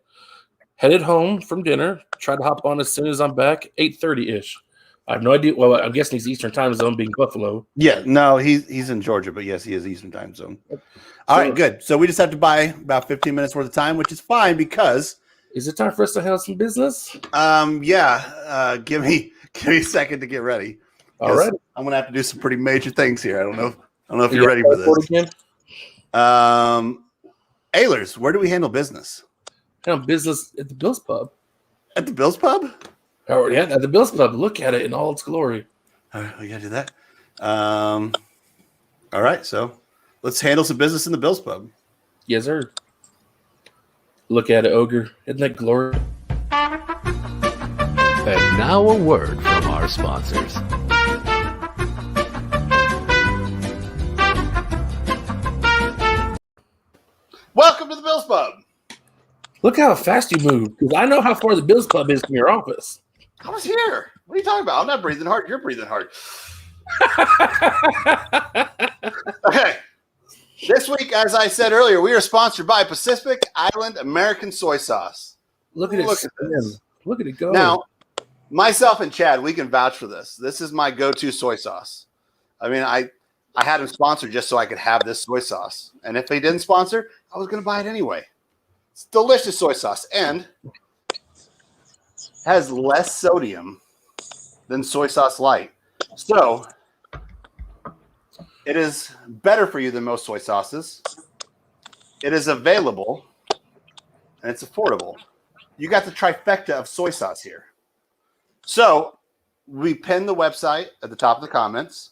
Headed home from dinner. Tried to hop on as soon as I'm back. 8:30-ish. I have no idea. Well, I'm guessing he's Eastern time zone, being Buffalo. Yeah, no, he's in Georgia, but yes, he is Eastern time zone. All right, good. So we just have to buy about 15 minutes worth of time, which is fine because is it time for us to handle some business? Give me a second to get ready. All right, I'm gonna have to do some pretty major things here. I don't know if you're ready for this. Again? Ehlers, where do we handle business? Handle business at the Bills Pub. At the Bills Pub? Oh, yeah, at the Bills Pub. Look at it in all its glory. All right, we gotta do that. All right, so let's handle some business in the Bills Pub. Yes, sir. Look at it, Ogre. Isn't that glory? And now a word from our sponsors. Welcome to the Bills Pub. Look how fast you move, because I know how far the Bills Pub is from your office. I was here. What are you talking about? I'm not breathing hard. You're breathing hard. Okay. This week, as I said earlier, we are sponsored by Pacific Island American Soy Sauce. Look at it. Look at it go. Now, myself and Chad, we can vouch for this. This is my go-to soy sauce. I mean, I had him sponsored just so I could have this soy sauce. And if he didn't sponsor, I was going to buy it anyway. It's delicious soy sauce and has less sodium than soy sauce light. So it is better for you than most soy sauces. It is available and it's affordable. You got the trifecta of soy sauce here. So we pinned the website at the top of the comments.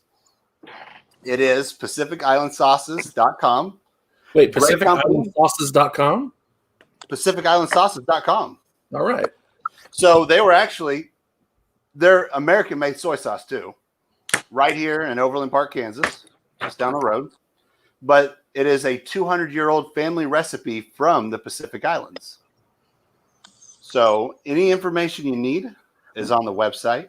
It is PacificIslandSauces.com. Wait, PacificIslandSauces.com? PacificIslandSauces.com. All right. So they're American-made soy sauce too, right here in Overland Park, Kansas, just down the road. But it is a 200-year-old family recipe from the Pacific Islands. So any information you need is on the website.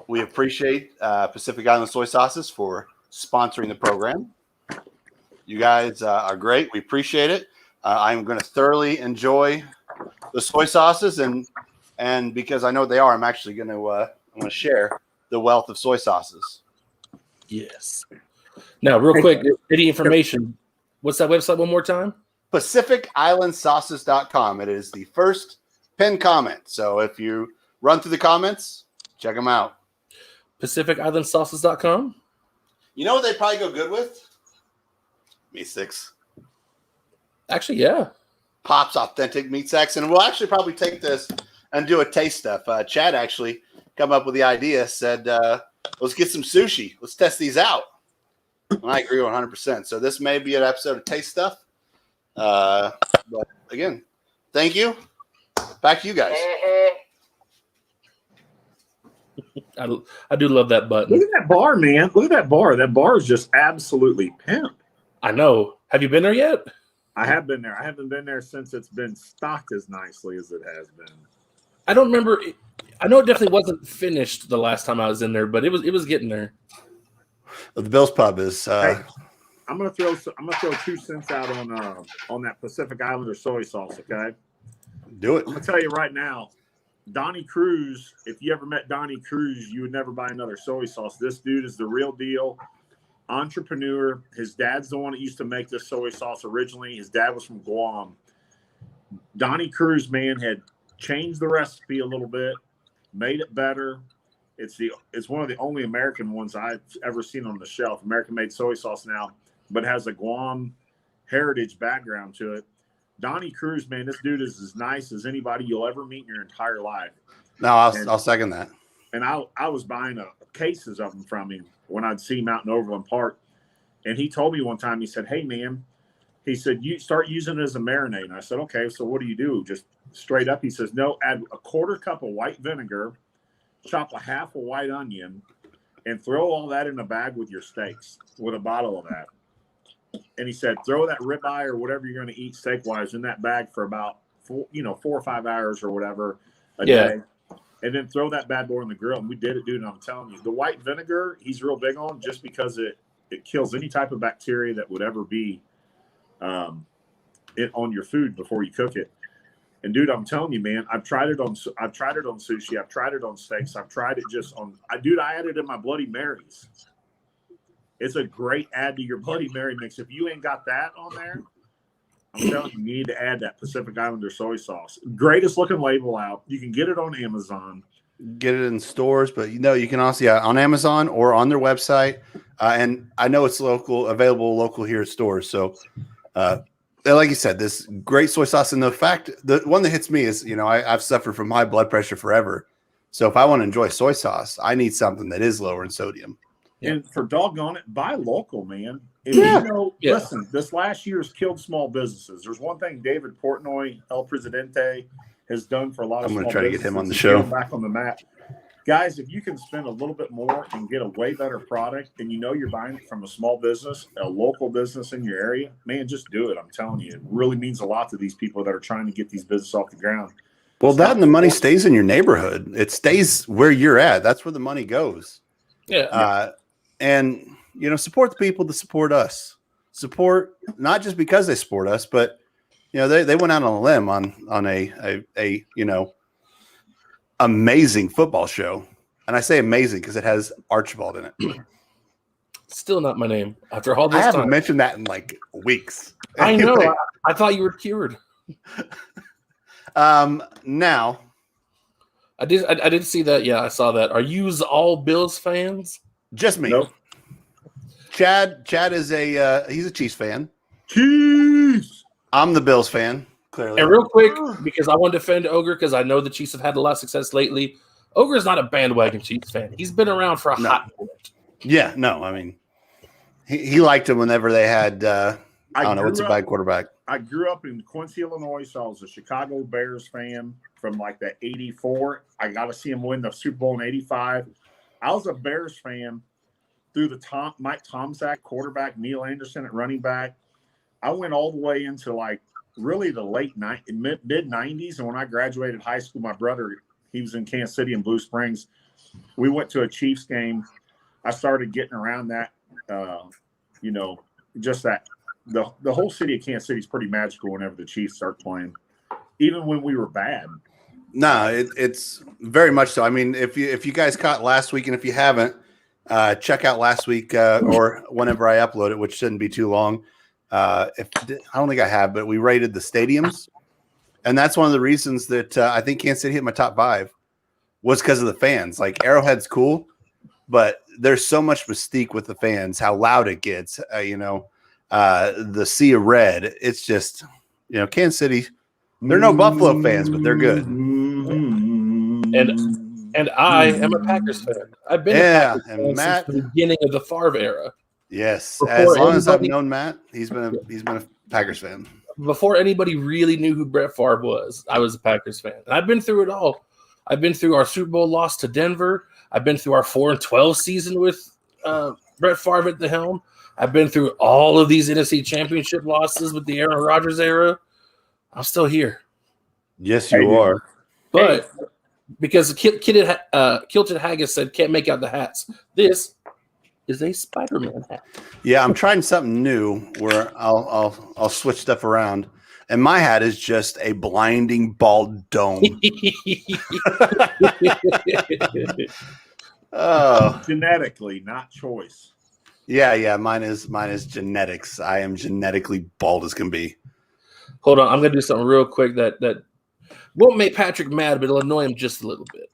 We appreciate Pacific Island Soy Sauces for sponsoring the program. You guys are great. We appreciate it. I'm going to thoroughly enjoy the soy sauces, and because I know what they are, I'm actually going to share the wealth of soy sauces. Yes. Now, real quick, any information? What's that website one more time? PacificIslandSauces.com. It is the first pinned comment. So if you run through the comments, check them out. PacificIslandSauces.com. You know what they probably go good with? Meat sticks. Actually, yeah. Pop's Authentic Meat Sacks. And we'll actually probably take this and do a taste stuff. Chad actually come up with the idea, said, let's get some sushi. Let's test these out. And I agree 100%. So this may be an episode of Taste Stuff. But again, thank you. Back to you guys. I do love that button. Look at that bar, man. Look at that bar. That bar is just absolutely pimp. I know. Have you been there yet? I have been there. I haven't been there since it's been stocked as nicely as it has been. I don't remember. I know it definitely wasn't finished the last time I was in there, but it was getting there. The Bills Pub is. Hey, I'm gonna throw 2 cents out on that Pacific Islander soy sauce. Okay, do it. I'm gonna tell you right now, Donnie Cruz. If you ever met Donnie Cruz, you would never buy another soy sauce. This dude is the real deal. Entrepreneur. His dad's the one that used to make this soy sauce originally. His dad was from Guam. Donnie Cruz, man, had changed the recipe a little bit, made it better. It's one of the only American ones I've ever seen on the shelf. American-made soy sauce now, but has a Guam heritage background to it. Donnie Cruz, man, this dude is as nice as anybody you'll ever meet in your entire life. No, I'll second that. And I was buying cases of them from him when I'd see him out in Overland Park. And he told me one time, he said, hey, man, he said, you start using it as a marinade. And I said, okay, so what do you do? Just straight up. He says, no, add a 1/4 cup of white vinegar, chop a half a white onion, and throw all that in a bag with your steaks, with a bottle of that. And he said, throw that ribeye or whatever you're going to eat steak-wise in that bag for about 4 or 5 hours or whatever. a day, and then throw that bad boy in the grill. And we did it, dude. And I'm telling you, the white vinegar, he's real big on just because it kills any type of bacteria that would ever be on your food before you cook it. And dude, I'm telling you, man, I've tried it on sushi, I've tried it on steaks, I've tried it just on. I add it in my Bloody Marys. It's a great add to your Bloody Mary mix. If you ain't got that on there, I'm telling you, you need to add that Pacific Islander soy sauce. Greatest looking label out. You can get it on Amazon. Get it in stores, but you can also on Amazon or on their website. And I know it's available local here at stores. So, like you said, this great soy sauce. And the one that hits me is, I've suffered from high blood pressure forever. So if I want to enjoy soy sauce, I need something that is lower in sodium. And for doggone it, buy local, man. Listen, this last year has killed small businesses. There's one thing David Portnoy, El Presidente, has done for a lot of small businesses. I'm going to try to get him on the show. Back on the map. Guys, if you can spend a little bit more and get a way better product, and you're buying it from a small business, a local business in your area, man, just do it. I'm telling you, it really means a lot to these people that are trying to get these businesses off the ground. Well, that and the money stays in your neighborhood. It stays where you're at. That's where the money goes. Yeah. And, support the people that support us. Support not just because they support us, but, they went out on a limb on a amazing football show. And I say amazing because it has Archibald in it. Still not my name after all this time. I haven't time. mentioned that in like weeks. I know. I thought you were cured. Now I did see that. Yeah, I saw that. Are you all Bills fans? Just me. Nope. Chad is he's a Chiefs fan. Chiefs. I'm the Bills fan. Clearly. And real quick, because I want to defend Ogre, because I know the Chiefs have had a lot of success lately. Ogre is not a bandwagon Chiefs fan. He's been around for a hot minute. Yeah, no, I mean, he liked him whenever they had, I don't know, what's a bad quarterback. I grew up in Quincy, Illinois, so I was a Chicago Bears fan from like that 84. I got to see him win the Super Bowl in 85. I was a Bears fan through the Mike Tomczak quarterback, Neil Anderson at running back. I went all the way into like really the mid-90s. And when I graduated high school, my brother, he was in Kansas City and Blue Springs. We went to a Chiefs game. I started getting around that, just that. The whole city of Kansas City is pretty magical whenever the Chiefs start playing, even when we were bad. No, it's very much so. I mean, if you guys caught last week, and if you haven't, check out last week or whenever I upload it, which shouldn't be too long. I don't think I have, but we rated the stadiums, and that's one of the reasons that I think Kansas City hit my top 5 was because of the fans. Like Arrowhead's cool, but there's so much mystique with the fans, how loud it gets. The sea of red. It's just, Kansas City. They're no Buffalo fans, but they're good. And I am a Packers fan. I've been a Packers fan since the beginning of the Favre era. Yes, as long as I've known Matt, he's been a Packers fan. Before anybody really knew who Brett Favre was, I was a Packers fan. And I've been through it all. I've been through our Super Bowl loss to Denver. I've been through our 4-12 season with Brett Favre at the helm. I've been through all of these NFC Championship losses with the Aaron Rodgers era. I'm still here. Yes, you are. But because Kilted Haggis said can't make out the hats, this is a Spider-Man hat. Yeah, I'm trying something new where I'll switch stuff around, and my hat is just a blinding bald dome. Oh, genetically, not choice. Yeah, mine is genetics. I am genetically bald as can be. Hold on, I'm gonna do something real quick that won't make Patrick mad, but it'll annoy him just a little bit.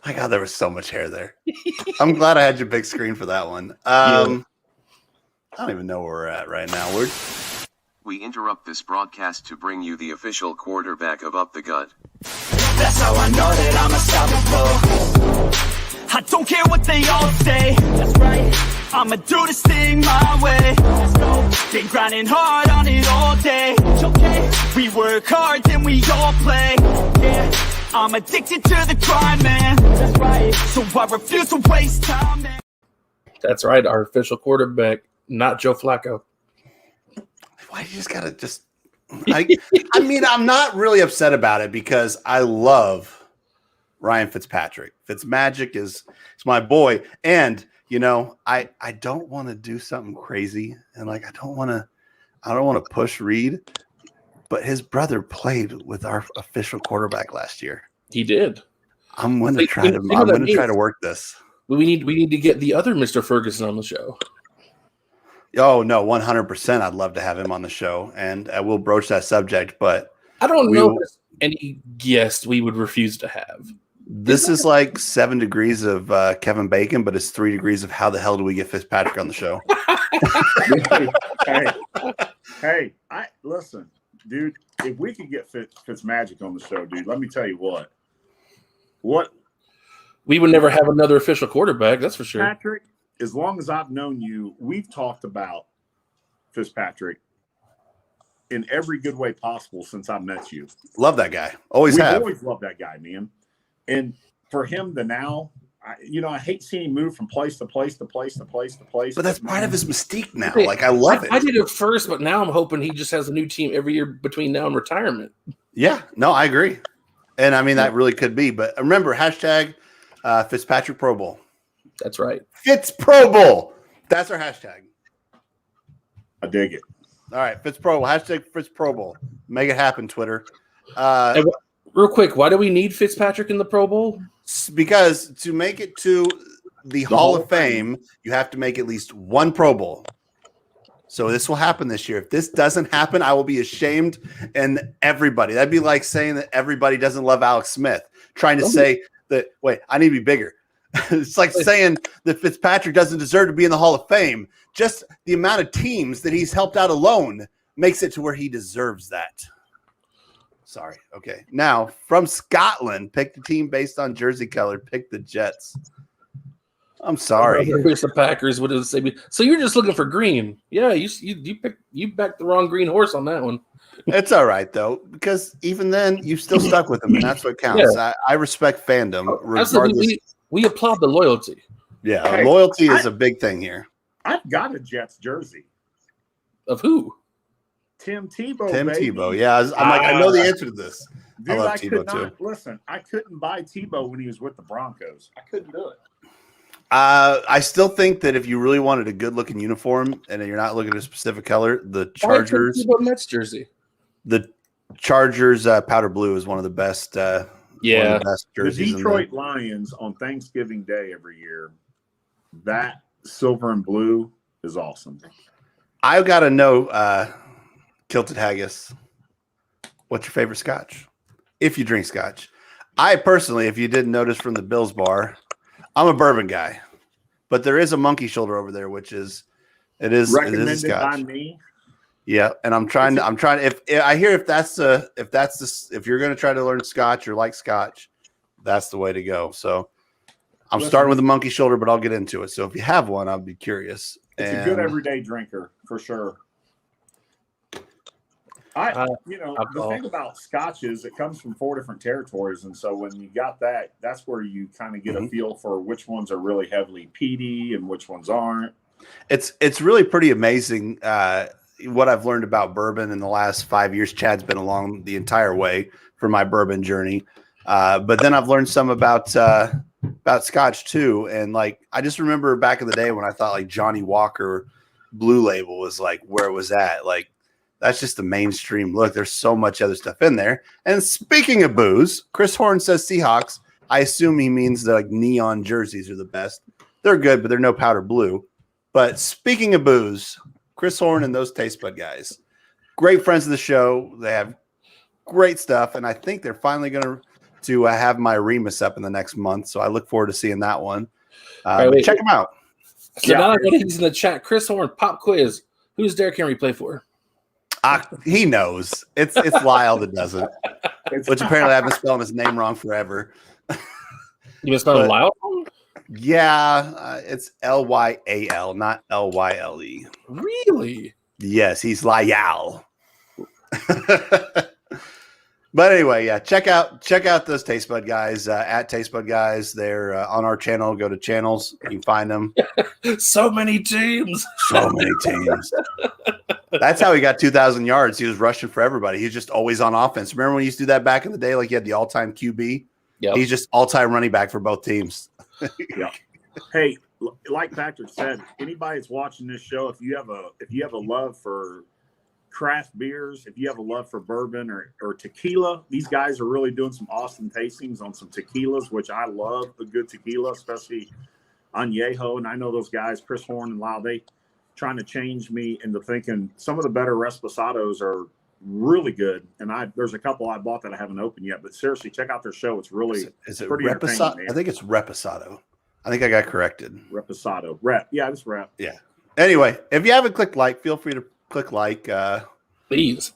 My God, there was so much hair there. I'm glad I had your big screen for that one. I don't even know where we're at right now. We interrupt this broadcast to bring you the official quarterback of Up the Gut. That's how I know that I'm unstoppable. I don't care what they all say. That's right. I'ma do this thing my way. Let's go. Been grinding hard on it all day. It's okay. We work hard, then we all play. Yeah. I'm addicted to the grind, man. That's right. So I refuse to waste time, man. That's right. Our official quarterback, not Joe Flacco. Why you just gotta I mean, I'm not really upset about it because I love Ryan Fitzpatrick. Fitzmagic is my boy. And, you know, I don't want to do something crazy. And like, I don't want to push Reid, but his brother played with our official quarterback last year. He did. I'm going to try to work this. We need to get the other Mr. Ferguson on the show. Oh, no, 100%. I'd love to have him on the show, and we'll broach that subject. But I don't know if there's any guest we would refuse to have. This is like 7 degrees of Kevin Bacon, but it's 3 degrees of how the hell do we get Fitzpatrick on the show? hey, listen, dude. If we could get Fitzmagic on the show, dude, let me tell you what we would never have another official quarterback. That's for sure. Patrick. As long as I've known you, we've talked about Fitzpatrick in every good way possible since I met you. Love that guy. We've always loved that guy, man. And for him to now, I hate seeing him move from place to place to place to place to place. But that's part of his mystique now. Like, I love it. I did it first, but now I'm hoping he just has a new team every year between now and retirement. Yeah, no, I agree. And I mean, that really could be. But remember, hashtag Fitzpatrick Pro Bowl. That's right. Fitz Pro Bowl. That's our hashtag. I dig it. All right, Fitz Pro Bowl. Hashtag Fitz Pro Bowl. Make it happen, Twitter. Real quick, why do we need Fitzpatrick in the Pro Bowl? Because to make it to the Hall of Fame, you have to make at least one Pro Bowl. So this will happen this year. If this doesn't happen, I will be ashamed. And everybody. That'd be like saying that everybody doesn't love Alex Smith. Trying to say that, wait, I need to be bigger. It's like saying that Fitzpatrick doesn't deserve to be in the Hall of Fame. Just the amount of teams that he's helped out alone makes it to where he deserves that. Sorry. Okay. Now, from Scotland, pick the team based on jersey color. Pick the Jets. I'm sorry. Here's the Packers. What does it say? So you're just looking for green. Yeah, you backed the wrong green horse on that one. It's all right, though, because even then, you still stuck with him, and that's what counts. Yeah. I respect fandom, regardless. We applaud the loyalty. Yeah, loyalty is a big thing here. I've got a Jets jersey. Of who? Tim Tebow. Tebow. Yeah, I'm like, I know the answer to this. Dude, I love Tebow too. Listen, I couldn't buy Tebow when he was with the Broncos. I couldn't do it. I still think that if you really wanted a good-looking uniform and you're not looking at a specific color, the Chargers Mets jersey. The Chargers powder blue is one of the best. Yeah, the Detroit Lions on Thanksgiving Day every year. That silver and blue is awesome. I've got to know, Kilted Haggis, what's your favorite scotch? If you drink scotch. I personally, if you didn't notice from the Bills bar, I'm a bourbon guy, but there is a monkey shoulder over there, which is recommended scotch. by me. Yeah, and I'm trying. If you're going to try to learn scotch or like scotch, that's the way to go. So I'm starting with the monkey shoulder, but I'll get into it. So if you have one, I'll be curious. It's a good everyday drinker for sure. The thing about scotch is it comes from 4 different territories, and so when you got that, that's where you kind of get a feel for which ones are really heavily peaty and which ones aren't. It's really pretty amazing. What I've learned about bourbon in the last 5 years. Chad's been along the entire way for my bourbon journey. But then I've learned some about scotch too. And like, I just remember back in the day when I thought like Johnny Walker Blue Label was like where it was at. Like, that's just the mainstream look. There's so much other stuff in there. And speaking of booze, Chris Horn says Seahawks. I assume he means the like neon jerseys are the best. They're good, but they're no powder blue. But speaking of booze, Chris Horn and those Taste Bud guys, great friends of the show. They have great stuff, and I think they're finally going to have my Remus up in the next month. So I look forward to seeing that one. Check them out. So now that he's in the chat, Chris Horn, pop quiz. Who does Derrick Henry play for? He knows. It's Lyle that doesn't, which apparently I've been spelling his name wrong forever. You been spelling Lyle? Yeah, it's Lyal, not Lyle. Really? Yes, he's Lyal. But anyway, yeah, check out those Taste Bud guys at Taste Bud guys. They're on our channel. Go to channels, you can find them. So many teams. So many teams. That's how he got 2,000 yards. He was rushing for everybody. He was just always on offense. Remember when he used to do that back in the day? Like, he had the all-time QB? Yeah, he's just all-time running back for both teams. Yeah. Hey, like Patrick said, anybody that's watching this show, if you have a love for craft beers, if you have a love for bourbon or tequila, these guys are really doing some awesome tastings on some tequilas, which I love a good tequila, especially Añejo. And I know those guys, Chris Horn and Lau, they trying to change me into thinking some of the better Reposados are really good. And there's a couple I bought that I haven't opened yet, but seriously, check out their show. It's really is it pretty Reposado? I think it's Reposado. I think I got corrected. Reposado. Yeah, it's Rep. Yeah. Anyway, if you haven't clicked like, feel free to click like. Please.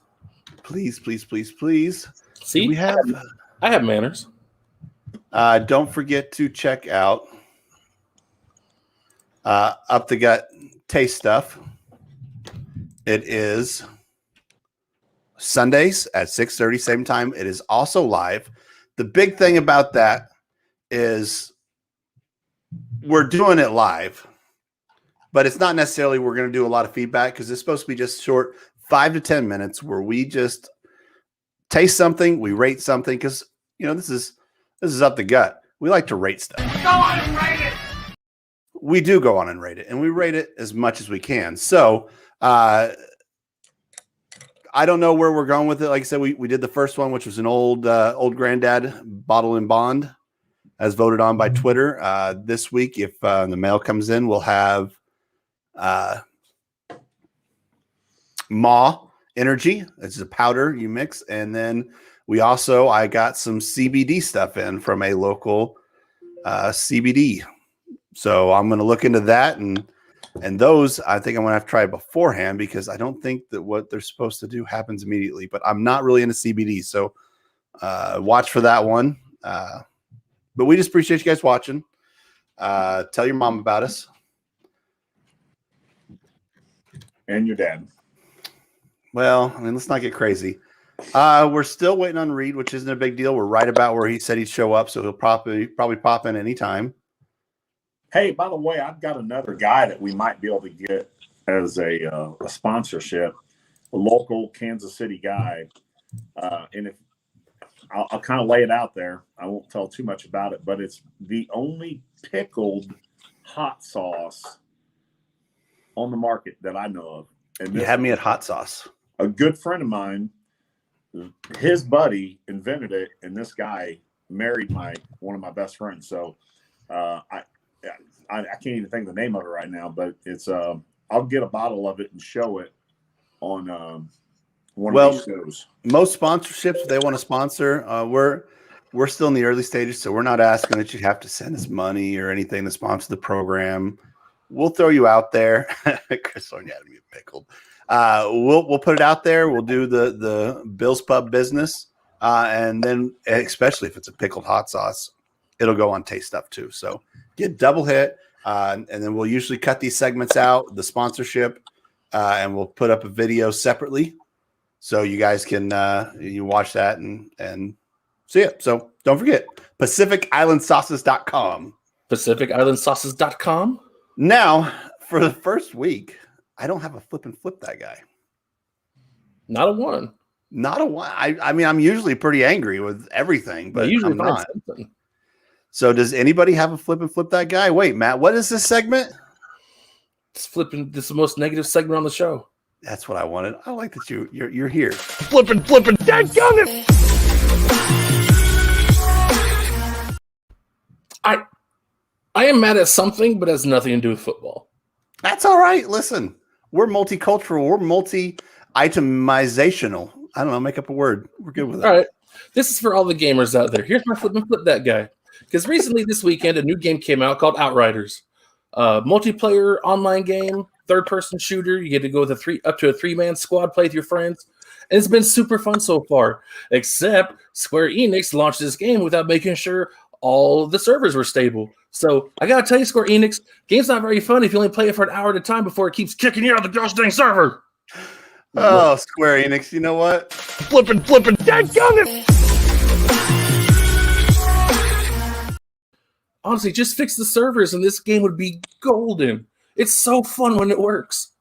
See, I have manners. Don't forget to check out Up the Gut Taste Stuff. It is Sundays at 6:30, same time. It is also live. The big thing about that is we're doing it live, but it's not necessarily we're going to do a lot of feedback because it's supposed to be just short 5 to 10 minutes where we just taste something, we rate something, because this is Up the Gut. We like to rate stuff. Go on and rate it. We do go on and rate it, and we rate it as much as we can. So I don't know where we're going with it. Like I said, we did the first one, which was an old granddad bottle and bond, as voted on by Twitter. This week, if the mail comes in, we'll have Ma Energy. It's a powder you mix. And then I got some CBD stuff in from a local CBD. So I'm going to look into that. And those, I think I'm going to have to try beforehand because I don't think that what they're supposed to do happens immediately. But I'm not really into CBD. So watch for that one. But we just appreciate you guys watching. Tell your mom about us. And your dad. Well, let's not get crazy. We're still waiting on Reid, which isn't a big deal. We're right about where he said he'd show up, so he'll probably pop in anytime. Hey, by the way, I've got another guy that we might be able to get as a sponsorship, a local Kansas City guy. And if I'll kind of lay it out there, I won't tell too much about it, but it's the only pickled hot sauce on the market that I know of. And you had me at hot sauce. A good friend of mine, his buddy invented it, and this guy married one of my best friends. So I can't even think of the name of it right now, but it's I'll get a bottle of it and show it on one of these shows. Most sponsorships, if they want to sponsor, we're still in the early stages, so we're not asking that you have to send us money or anything to sponsor the program. We'll throw you out there. Chris Thorne had me pickled. We'll put it out there. We'll do the Bill's Pub business, and then especially if it's a pickled hot sauce, it'll go on Taste Stuff too. So get double hit, and then we'll usually cut these segments out, the sponsorship, and we'll put up a video separately, so you guys can you watch that and see it. So don't forget PacificIslandsauces.com. PacificIslandsauces.com. Now, for the first week, I don't have a flip and flip that guy. Not a one. I mean, I'm usually pretty angry with everything, but usually I'm not. Something. So does anybody have a flip and flip that guy? Wait, Matt, what is this segment? It's flipping. This is the most negative segment on the show. That's what I wanted. I like that you're here. Flipping. Dadgummit. I am mad at something, but it has nothing to do with football. That's all right. Listen, we're multicultural. We're multi-itemizational. I don't know. Make up a word. We're good with it. All right. This is for all the gamers out there. Here's my flip and flip that guy. Because recently this weekend, a new game came out called Outriders. Multiplayer online game, third-person shooter. You get to go with up to a three-man squad, play with your friends. And it's been super fun so far. Except Square Enix launched this game without making sure all the servers were stable. So I gotta tell you, Square Enix, game's not very fun if you only play it for an hour at a time before it keeps kicking you out of the gosh dang server. Oh, Square Enix, you know what? Flipping, dadgummit. Honestly, just fix the servers and this game would be golden. It's so fun when it works.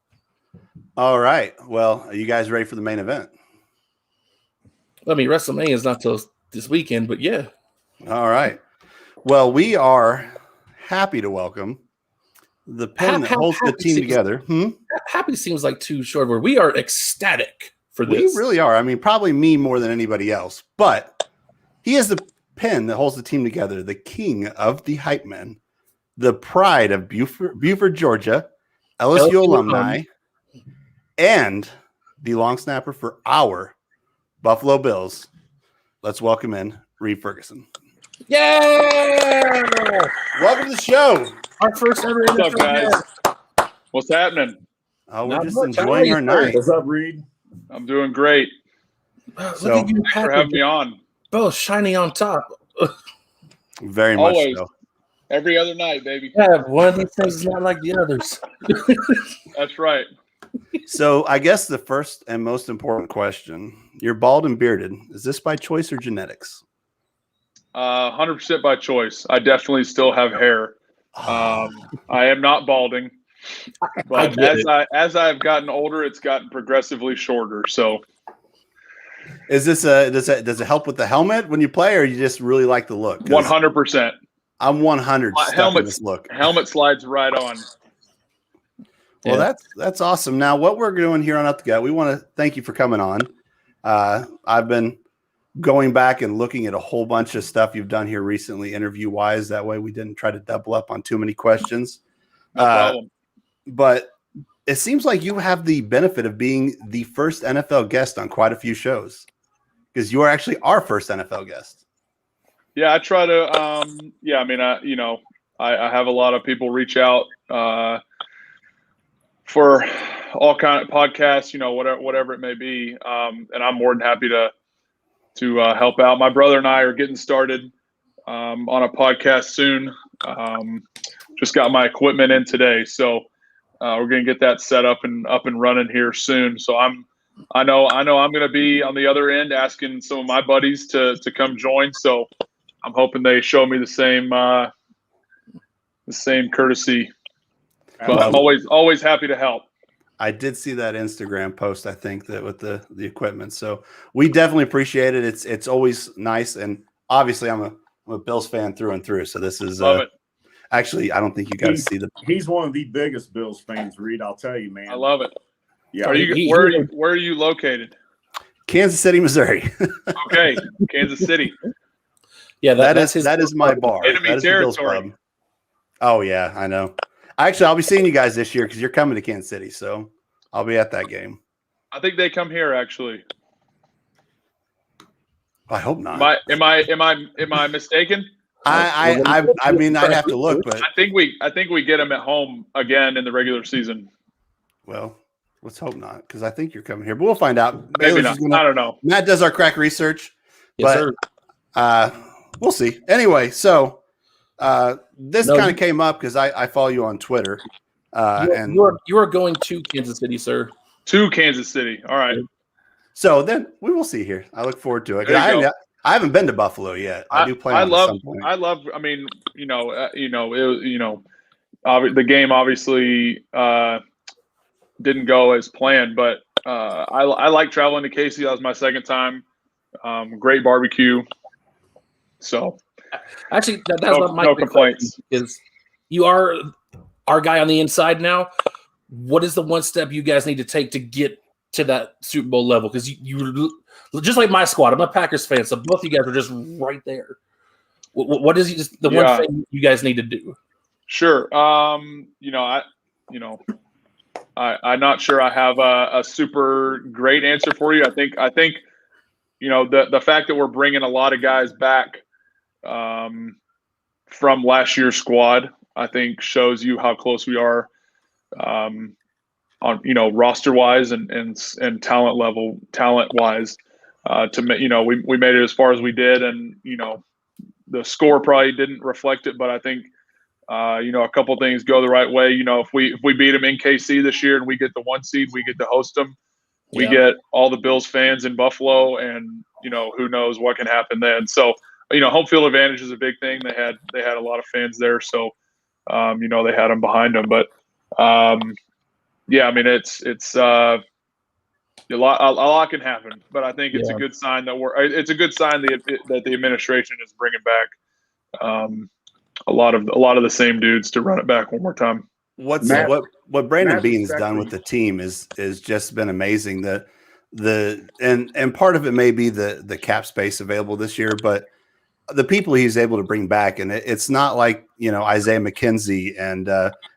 All right. Well, are you guys ready for the main event? I mean, WrestleMania is not till this weekend, but yeah. All right. Well, we are happy to welcome the pen that holds the team together. Happy seems like too short word. We are ecstatic for this. We really are. I mean, probably me more than anybody else, but he is the pen that holds the team together, the king of the hype men, the pride of Buford, Georgia, LSU alumni, and the long snapper for our Buffalo Bills. Let's welcome in Reid Ferguson. Yeah! Welcome to the show. Our first ever. What's up, guys? What's happening? Oh, we're just enjoying our night. What's up, Reid? I'm doing great. So, look at you, thanks for having me on. Both shiny on top. Very Always. much so. Every other night, baby. Yeah, one of these things is not like the others. That's right. So I guess the first and most important question, you're bald and bearded. Is this by choice or genetics? 100% by choice. I definitely still have hair. I am not balding, but as I've gotten older, it's gotten progressively shorter. So, is this does it help with the helmet when you play, or you just really like the look? 100%. I'm 100 stuck in this look. Helmet slides right on. Well, that's awesome. Now, what we're doing here on Up the Gut, we want to thank you for coming on. I've been going back and looking at a whole bunch of stuff you've done here recently, interview-wise. That way we didn't try to double up on too many questions. No problem. But it seems like you have the benefit of being the first NFL guest on quite a few shows, because you are actually our first NFL guest. Yeah, I try to. I have a lot of people reach out for all kind of podcasts, whatever it may be, and I'm more than happy to help out. My brother and I are getting started on a podcast soon. Just got my equipment in today, so we're gonna get that set up and running here soon. So I know I'm gonna be on the other end asking some of my buddies to come join. So I'm hoping they show me the same courtesy. But I'm always happy to help. I did see that Instagram post, I think, that with the equipment. So we definitely appreciate it. It's always nice. And obviously I'm a Bills fan through and through. So this is Love it. Actually, I don't think you got to see he's one of the biggest Bills fans, Reid. I'll tell you, man. I love it. Yeah. Where are you located? Kansas City, Missouri. Okay. Kansas City. Yeah, that is my bar. Enemy that is territory. Oh yeah, I know. Actually, I'll be seeing you guys this year because you're coming to Kansas City, so I'll be at that game. I think they come here actually. I hope not. Am I mistaken? I mean, I'd have to look, but I think we get them at home again in the regular season. Well, let's hope not, because I think you're coming here, but we'll find out. Maybe not. I don't know. Matt does our crack research, Yes, but we'll see. Anyway, so this kind of came up because I follow you on Twitter, and you are going to Kansas City, sir. To Kansas City. All right. So then we will see here. I look forward to it. I haven't been to Buffalo yet. I do plan on at some point. I mean, the game obviously didn't go as planned, but I like traveling to KC. That was my second time. Great barbecue. So actually, that's not my complaints. Is you are our guy on the inside now. What is the one step you guys need to take to get to that Super Bowl level? Because you just like my squad. I'm a Packers fan, so both of you guys are just right there. What is the one thing you guys need to do? Sure. I'm not sure I have a super great answer for you. I think the fact that we're bringing a lot of guys back from last year's squad, I think shows you how close we are on roster wise and talent wise we made it as far as we did, and the score probably didn't reflect it, but I think a couple things go the right way. If we beat them in KC this year and we get the 1 seed, we get to host them. We get all the Bills fans in Buffalo, and who knows what can happen then. So home field advantage is a big thing. They had a lot of fans there, so they had them behind them. But yeah, I mean, it's a lot can happen, but I think it's a good sign that it's a good sign that the administration is bringing back a lot of the same dudes to run it back one more time. What Brandon Beane's done with the team is just been amazing. And part of it may be the cap space available this year, but the people he's able to bring back, and it's not like, you know, Isaiah McKenzie and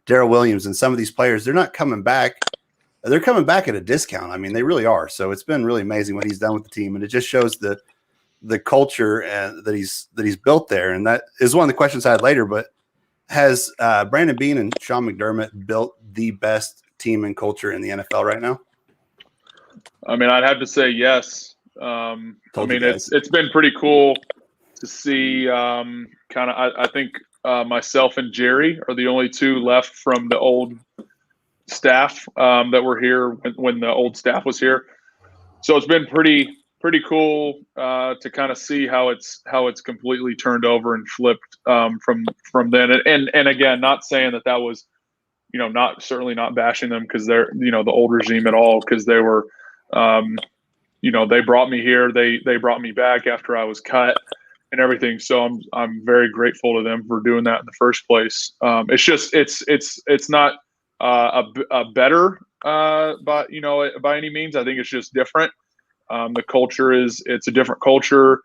Darrell Williams and some of these players, they're not coming back. They're coming back at a discount. I mean, they really are. So it's been really amazing what he's done with the team, and it just shows the culture that he's built there. And that is one of the questions I had later. But has Brandon Beane and Sean McDermott built the best team and culture in the NFL right now? I mean, I'd have to say yes. I mean, it's been pretty cool to see. I think myself and Jerry are the only two left from the old staff that were here when the old staff was here. So it's been pretty cool to kind of see how it's completely turned over and flipped from then. And again, not saying that was, you know, certainly not bashing them because they're, you know, the old regime at all, because they were, you know, they brought me here, they brought me back after I was cut and everything. So I'm very grateful to them for doing that in the first place. It's just it's not a better by any means. I think it's just different. The culture it's a different culture,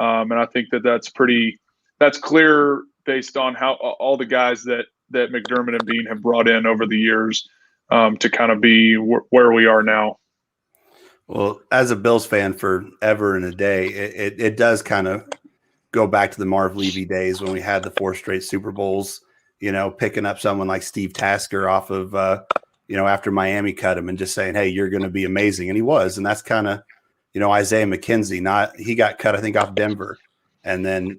and I think that's clear based on how all the guys that McDermott and Beane have brought in over the years to kind of be where we are now. Well, as a Bills fan forever and a day, it does kind of go back to the Marv Levy days when we had the 4 straight Super Bowls, you know, picking up someone like Steve Tasker off of, you know, after Miami cut him and just saying, hey, you're going to be amazing. And he was. And that's kind of, you know, Isaiah McKenzie, he got cut, I think, off Denver. And then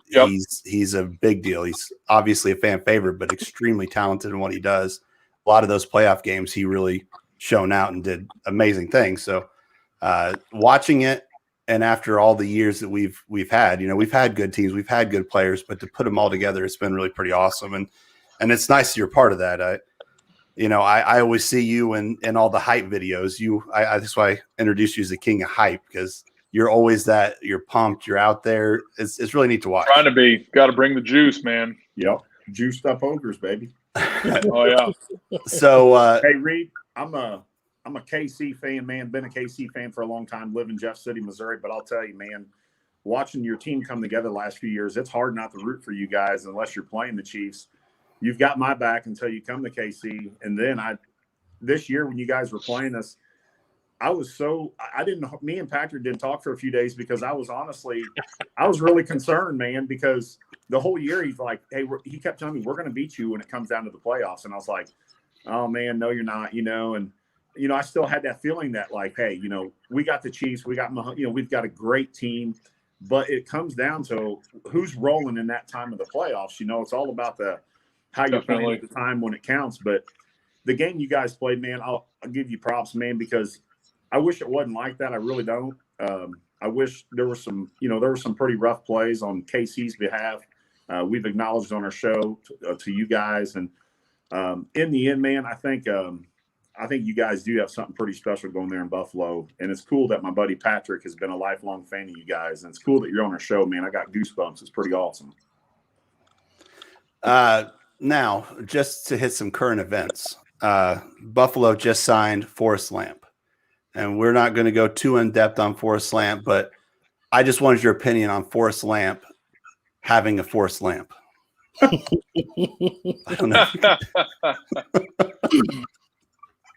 he's a big deal. He's obviously a fan favorite, but extremely talented in what he does. A lot of those playoff games, he really shone out and did amazing things. So watching it, and after all the years that we've had, you know, we've had good teams, we've had good players, but to put them all together, it's been really pretty awesome. And it's nice that you're part of that. I always see you in all the hype videos. That's why I introduced you as the king of hype, because you're always you're pumped, you're out there. It's really neat to watch. Trying to be, got to bring the juice, man. Yep. Juiced up ogres, baby. Oh yeah. So hey Reid, I'm a KC fan, man. Been a KC fan for a long time, live in Jeff City, Missouri. But I'll tell you, man, watching your team come together the last few years, it's hard not to root for you guys unless you're playing the Chiefs. You've got my back until you come to KC. And then this year when you guys were playing us, me and Patrick didn't talk for a few days because I was really concerned, man, because the whole year he's like, hey, he kept telling me we're going to beat you when it comes down to the playoffs. And I was like, oh man, no, you're not, you know. And, you know, I still had that feeling that like, hey, you know, we got the Chiefs, we've got a great team, but it comes down to who's rolling in that time of the playoffs. You know, it's all about how you're playing at the time when it counts. But the game you guys played, man, I'll give you props, man, because I wish it wasn't like that. I really don't. I wish there were some pretty rough plays on KC's behalf. We've acknowledged on our show to you guys. And in the end, man, I think you guys do have something pretty special going there in Buffalo. And it's cool that my buddy Patrick has been a lifelong fan of you guys. And it's cool that you're on our show, man. I got goosebumps. It's pretty awesome. Now, just to hit some current events, Buffalo just signed Forrest Lamp. And we're not going to go too in-depth on Forrest Lamp, but I just wanted your opinion on Forrest Lamp having a Forrest Lamp. I don't know.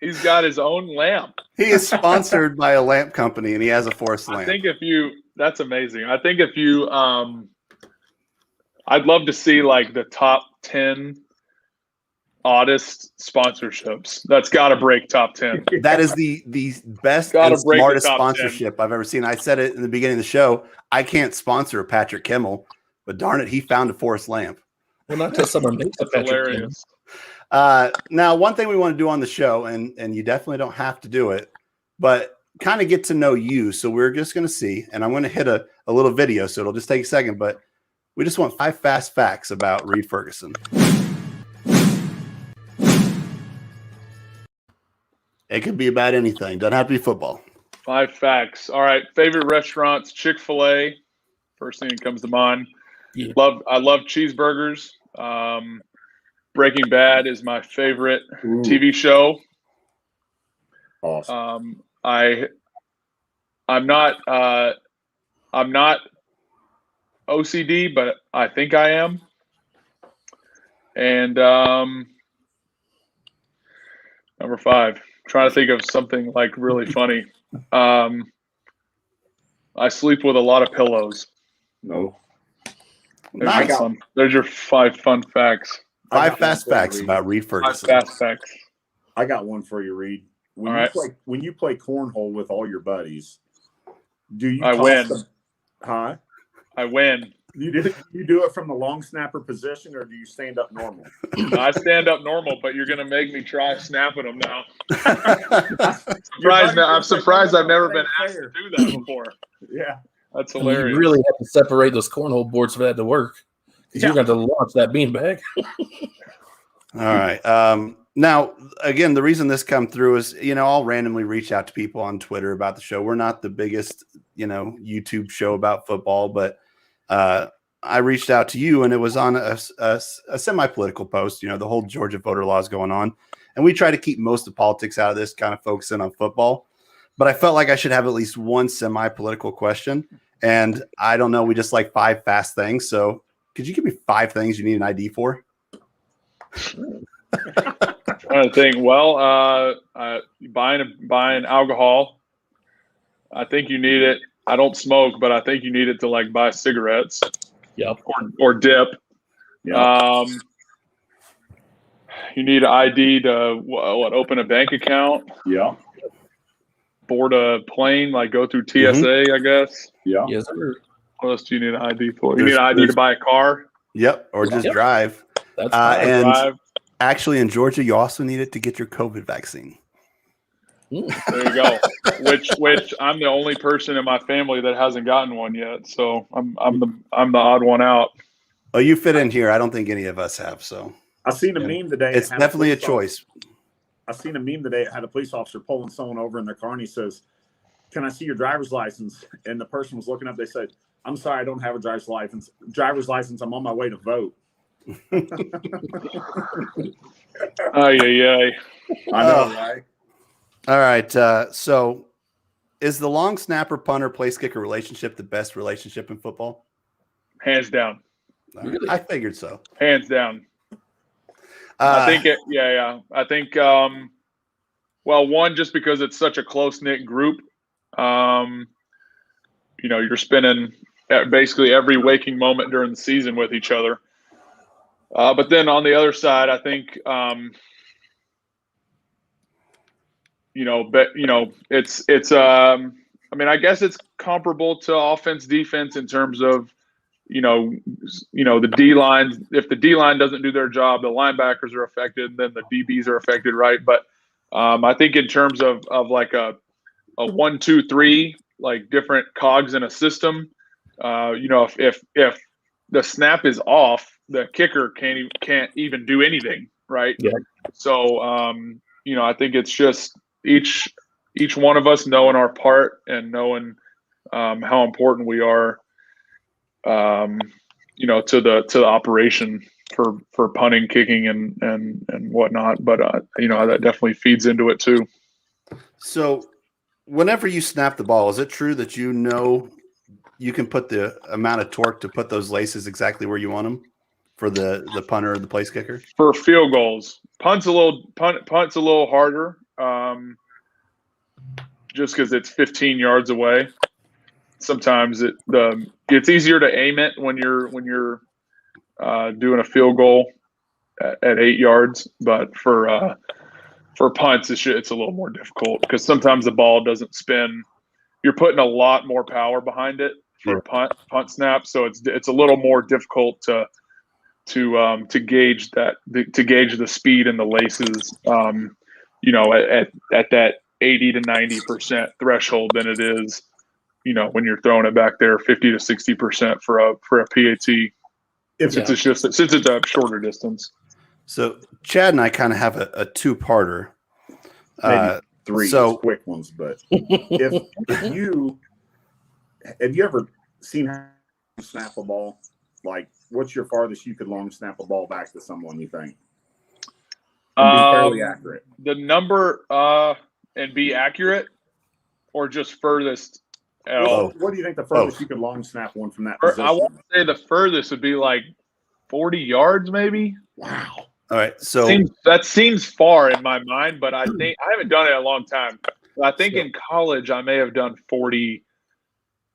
He's got his own lamp. He is sponsored by a lamp company, and he has a Forrest Lamp. I think that's amazing. I think I'd love to see like the top 10 oddest sponsorships. That's got to break top 10. That is the best and smartest sponsorship 10. I've ever seen. I said it in the beginning of the show. I can't sponsor a Patrick Kimmel, but darn it, he found a Forrest Lamp. Well, not till someone makes a Patrick Kimmel. Now, one thing we want to do on the show, and you definitely don't have to do it, but kind of get to know you. So we're just going to see, and I'm going to hit a little video, so it'll just take a second, but we just want 5 fast facts about Reid Ferguson. It could be about anything. Doesn't have to be football. 5 facts. All right. Favorite restaurants: Chick-fil-A. First thing that comes to mind. Yeah. I love cheeseburgers. Breaking Bad is my favorite TV show. Awesome. I'm not OCD, but I think I am. And number 5, trying to think of something like really funny. I sleep with a lot of pillows. No. There's your 5 fun facts. 5 fast facts about Reid Ferguson. 5 fast facts. I got one for you, Reid. When you play cornhole with all your buddies, do you? I win. Huh? I win. You do it from the long snapper position, or do you stand up normal? I stand up normal, but you're gonna make me try snapping them now. I'm surprised I've never been asked to do that before. Yeah, that's hilarious. You really have to separate those cornhole boards for that to work. You're going to launch that beanbag. All right. Now, again, the reason this come through is, I'll randomly reach out to people on Twitter about the show. We're not the biggest, YouTube show about football, but I reached out to you, and it was on a semi-political post. The whole Georgia voter law is going on, and we try to keep most of politics out of this, kind of focusing on football. But I felt like I should have at least one semi-political question, and I don't know. We just like 5 fast things. So could you give me 5 things you need an ID for? I think. Well, buying alcohol. I think you need it. I don't smoke, but I think you need it to buy cigarettes. Yep. Or dip. Yep. You need an ID to open a bank account. Yeah. Board a plane, go through TSA, I guess. Yeah. Yes, sir. What else do you need an ID for? You need an ID to buy a car. Yep. Or just drive. That's fine. And drive. Actually, in Georgia, you also need it to get your COVID vaccine. There you go. Which I'm the only person in my family that hasn't gotten one yet. So I'm the odd one out. Oh, you fit in here. I don't think any of us have. So I seen a meme today. It's definitely a choice. I seen a meme today. It had a police officer pulling someone over in their car, and he says, "Can I see your driver's license?" And the person was looking up. They said, "I'm sorry, I don't have a driver's license. I'm on my way to vote." Ay. I know, right? All right. So is the long snapper, punter, place kicker relationship the best relationship in football? Hands down. Really? I figured so. Hands down. I think it. Yeah. I think. One, just because it's such a close knit group. You're spending basically every waking moment during the season with each other. But then on the other side, I think, I guess it's comparable to offense defense in terms of, the D line. If the D line doesn't do their job, the linebackers are affected, then the DBs are affected, right? But I think in terms of like a 1, 2, 3, different cogs in a system, if the snap is off, the kicker can't even do anything, right? Yeah. So I think it's just each one of us knowing our part and knowing how important we are, to the operation for punting, kicking, and whatnot. But that definitely feeds into it too. So, whenever you snap the ball, is it true that you can put the amount of torque to put those laces exactly where you want them for the punter or the place kicker? For field goals, punt's a little harder, just because it's 15 yards away. Sometimes it's easier to aim it when you're doing a field goal at 8 yards, but for punts it's a little more difficult because sometimes the ball doesn't spin. You're putting a lot more power behind it for a punt snap, so it's a little more difficult to gauge the speed and the laces, at that 80 to 90% threshold than it is, when you're throwing it back there 50 to 60% for a PAT. Since it's a shorter distance. So Chad and I kind of have a two-parter. three quick ones. But if you have you ever seen how to snap a ball? Like, what's your farthest you could long snap a ball back to someone, you think? And be fairly accurate. The number and be accurate, or just furthest at all? What do you think the furthest you could long snap one from that position? I want to say the furthest would be like 40 yards, maybe. Wow. All right. So that seems far in my mind, but I think I haven't done it in a long time. But I think in college I may have done 40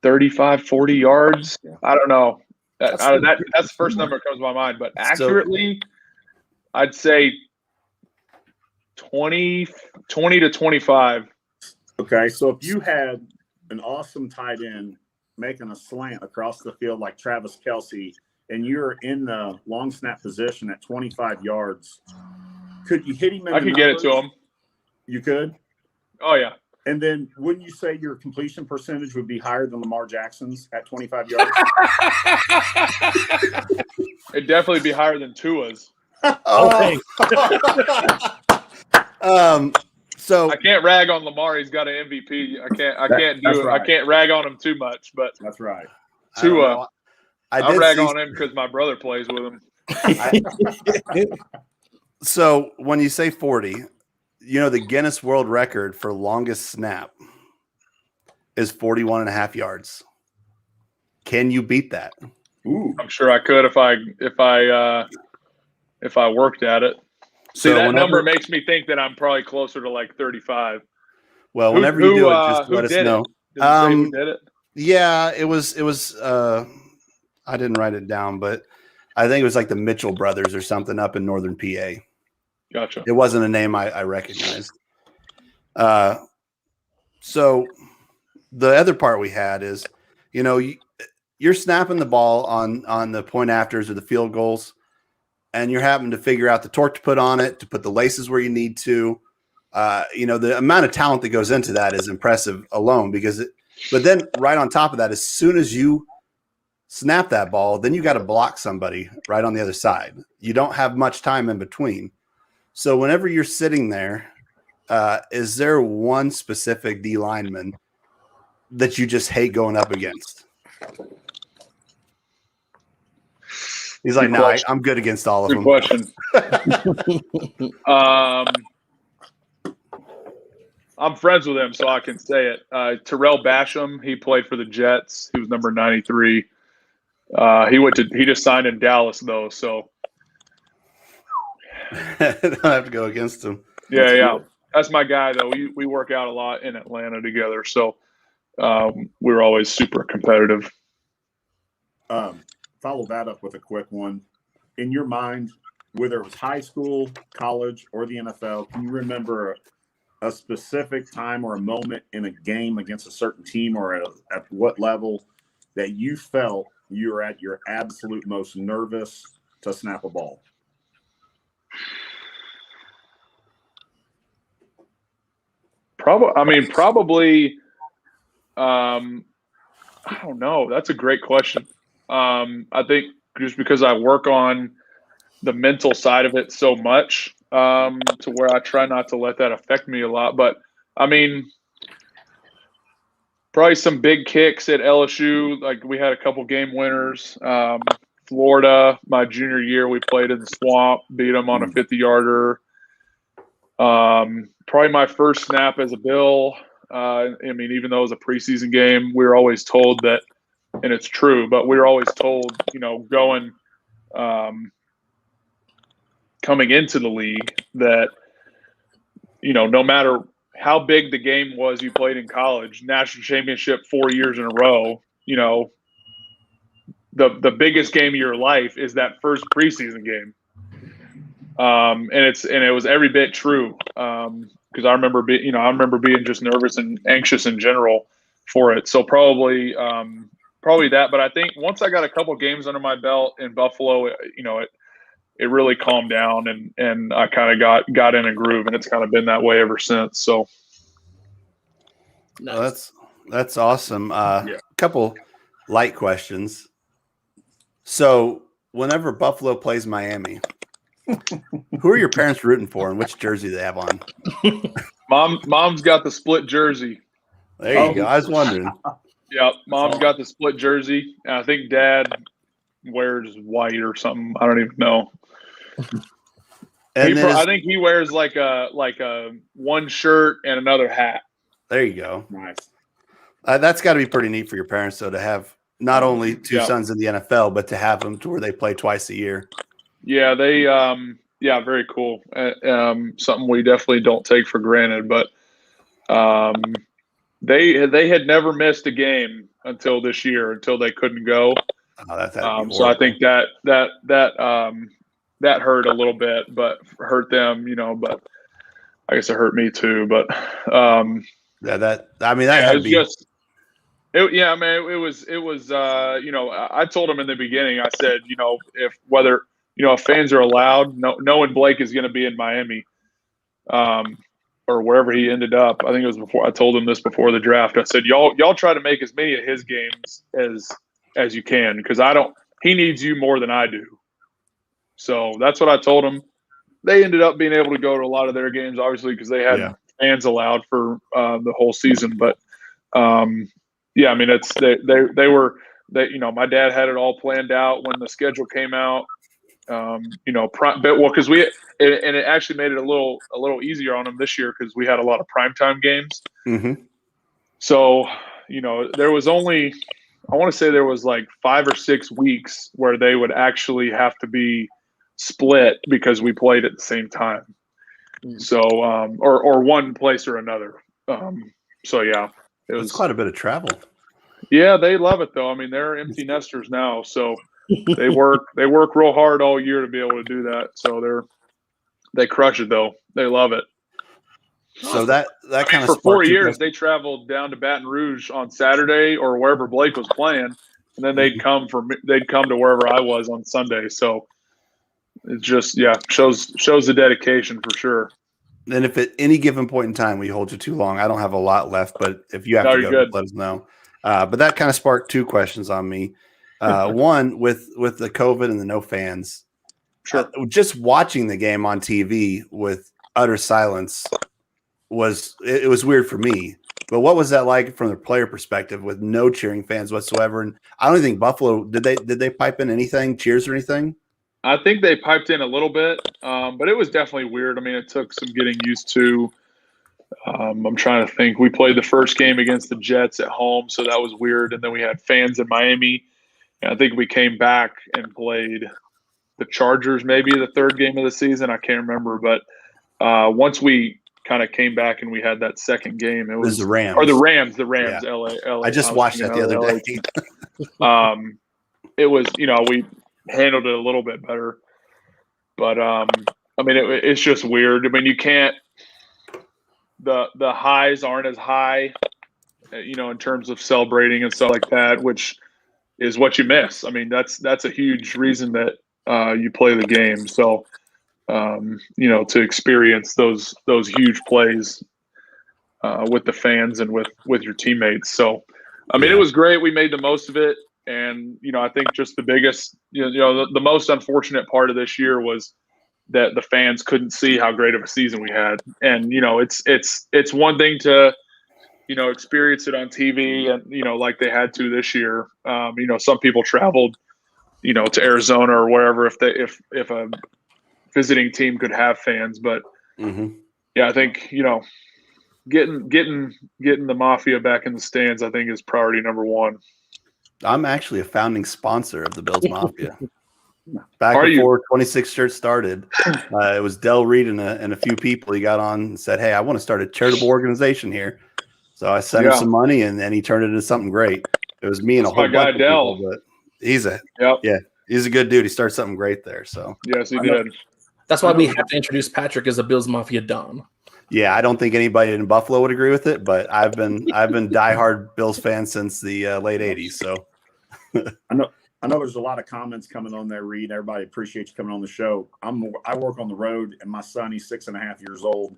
yards. I don't know. That's the first number that comes to my mind. But accurately, I'd say 20 to 25. Okay, so if you had an awesome tight end making a slant across the field like Travis Kelce, and you're in the long snap position at 25 yards, could you hit him in I could get it to him. You could? Oh, yeah. And then wouldn't you say your completion percentage would be higher than Lamar Jackson's at 25 yards? It'd definitely be higher than Tua's. Okay. So I can't rag on Lamar. He's got an MVP. I can't do it. Right. I can't rag on him too much, but that's right. Tua, I rag on him because my brother plays with him. So when you say 40, you know, the Guinness World Record for longest snap is 41.5 yards. Can you beat that? Ooh. I'm sure I could if I worked at it. See, that number makes me think that I'm probably closer to like 35. Well, whenever you do it, just let us know. Who did it? Yeah, it was I didn't write it down, but I think it was like the Mitchell brothers or something up in northern PA. Gotcha. It wasn't a name I recognized. So the other part we had is, you know, you're snapping the ball on the point afters or the field goals, and you're having to figure out the torque to put on it, to put the laces where you need to. You know, the amount of talent that goes into that is impressive alone but then right on top of that, as soon as you snap that ball, then you got to block somebody right on the other side. You don't have much time in between. So whenever you're sitting there, is there one specific D lineman that you just hate going up against? He's like, no, I'm good against all of them. Good question. I'm friends with him, so I can say it. Terrell Basham, he played for the Jets. He was number 93. He just signed in Dallas though, so I don't have to go against him. Yeah. That's my guy though. We work out a lot in Atlanta together, so we're always super competitive. Follow that up with a quick one. In your mind, whether it was high school, college, or the NFL, can you remember a specific time or a moment in a game against a certain team or at what level that you felt you were at your absolute most nervous to snap a ball? Probably. I don't know. That's a great question. I think just because I work on the mental side of it so much, to where I try not to let that affect me a lot. But I mean, probably some big kicks at LSU. Like we had a couple game winners. Florida, my junior year, we played in the swamp, beat them on a 50-yarder. Probably my first snap as a Bill. I mean, even though it was a preseason game, we were always told that, and it's true, but we were always told, you know, coming into the league that, you know, no matter how big the game was you played in college, national championship 4 years in a row, you know, the biggest game of your life is that first preseason game. And it was every bit true. Because I remember being just nervous and anxious in general for it. So probably that. But I think once I got a couple games under my belt in Buffalo, you know, it really calmed down and I kind of got in a groove, and it's kind of been that way ever since. So nice. Well, that's awesome. A couple light questions. So whenever Buffalo plays Miami, who are your parents rooting for and which jersey they have on? Mom's got the split jersey. There you go. I was wondering. Yep, Mom's got the split jersey. And I think Dad wears white or something. I don't even know. And I think he wears like a one shirt and another hat. There you go. Nice. That's got to be pretty neat for your parents, though, to have not only two sons in the NFL, but to have them to where they play twice a year. Yeah, they very cool. Something we definitely don't take for granted. But they had never missed a game until this year, until they couldn't go. Oh, so I think that hurt a little bit, but hurt them, But I guess it hurt me too. But that had to be just. It was. I told him in the beginning. I said, if fans are allowed, knowing Blake is going to be in Miami, or wherever he ended up. I think it was before. I told him this before the draft. I said, y'all try to make as many of his games as you can, because he needs you more than I do. So that's what I told him. They ended up being able to go to a lot of their games, obviously, because they had fans allowed for the whole season. But it's my dad had it all planned out when the schedule came out. Because it actually made it a little easier on them this year because we had a lot of primetime games. Mm-hmm. So there was only, I want to say there was like 5 or 6 weeks where they would actually have to be split because we played at the same time. So or one place or another. It was quite a bit of travel. Yeah, they love it though. I mean, they're empty nesters now, so they work real hard all year to be able to do that. So they crush it though. They love it. So that kind of for 4 years they traveled down to Baton Rouge on Saturday or wherever Blake was playing, and then they'd come to wherever I was on Sunday. So it just shows the dedication for sure. And if at any given point in time we hold you too long, I don't have a lot left, but if you have to go, let us know. But that kind of sparked 2 questions on me. One, with the COVID and the no fans, sure. Just watching the game on TV with utter silence was weird for me. But what was that like from the player perspective with no cheering fans whatsoever? And I don't think Buffalo did they pipe in anything, cheers or anything? I think they piped in a little bit, but it was definitely weird. I mean, it took some getting used to. I'm trying to think. We played the first game against the Jets at home, so that was weird. And then we had fans in Miami. And I think we came back and played the Chargers, maybe the 3rd game of the season. I can't remember. But once we kind of came back and we had that second game, it was the Rams. Or the Rams, Yeah. LA. I just watched that the other day. It was, we handled it a little bit better. But, it's just weird. I mean, you can't – the highs aren't as high, in terms of celebrating and stuff like that, which is what you miss. I mean, that's a huge reason that you play the game. So, to experience those huge plays with the fans and with your teammates. So, it was great. We made the most of it. And, I think just the biggest, the most unfortunate part of this year was that the fans couldn't see how great of a season we had. And, it's one thing to, experience it on TV and, like they had to this year. Some people traveled, to Arizona or wherever if a visiting team could have fans. But I think, getting the Mafia back in the stands, I think is priority number 1. I'm actually a founding sponsor of the Bills Mafia. Back before 26 shirts started, it was Del Reid and a few people. He got on and said, "Hey, I want to start a charitable organization here." So I sent him some money, and he turned it into something great. It was me and a whole bunch of people, but he's a good dude. He started something great there. So yes, he did. That's why we have to introduce Patrick as a Bills Mafia Don. Yeah, I don't think anybody in Buffalo would agree with it, but I've been diehard Bills fan since the late '80s. So I know there's a lot of comments coming on there, Reid. Everybody appreciates you coming on the show. I work on the road, and my son, he's 6.5 years old,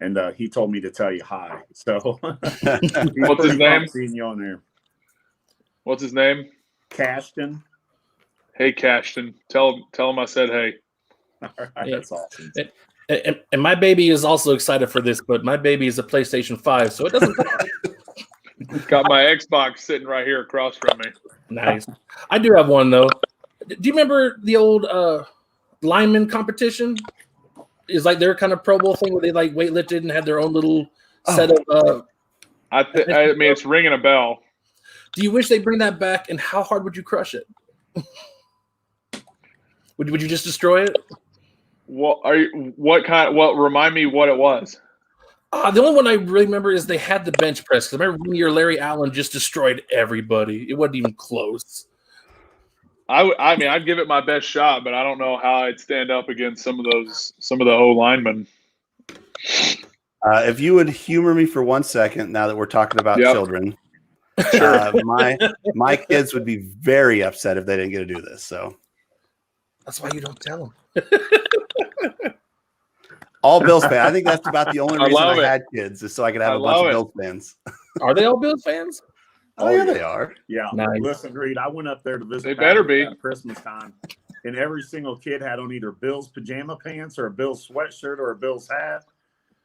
and he told me to tell you hi. So what's his name? Seeing you on there. What's his name? Cashton. Hey, Cashton. Tell him I said hey. All right, that's awesome. And my baby is also excited for this, but my baby is a PlayStation 5, so it doesn't count. Got my Xbox sitting right here across from me. Nice. I do have one, though. Do you remember the old lineman competition? Is like their kind of Pro Bowl thing where they like weightlifted and had their own little set of. I mean, it's ringing a bell. Do you wish they bring that back? And how hard would you crush it? Would you just destroy it? What remind me what it was? The only one I really remember is they had the bench press. Because I remember one year Larry Allen just destroyed everybody. It wasn't even close. I mean, I'd give it my best shot, but I don't know how I'd stand up against some of the O linemen. If you would humor me for 1 second, now that we're talking about children, my kids would be very upset if they didn't get to do this. So that's why you don't tell them. All Bills fans. I think that's about the only reason I had kids, is so I could have a bunch of Bills fans. Are they all Bills fans? Oh yeah, they are. Yeah. Nice. Listen, Reid, I went up there to visit. They better be at Christmas time, and every single kid had on either Bills pajama pants or a Bills sweatshirt or a Bills hat.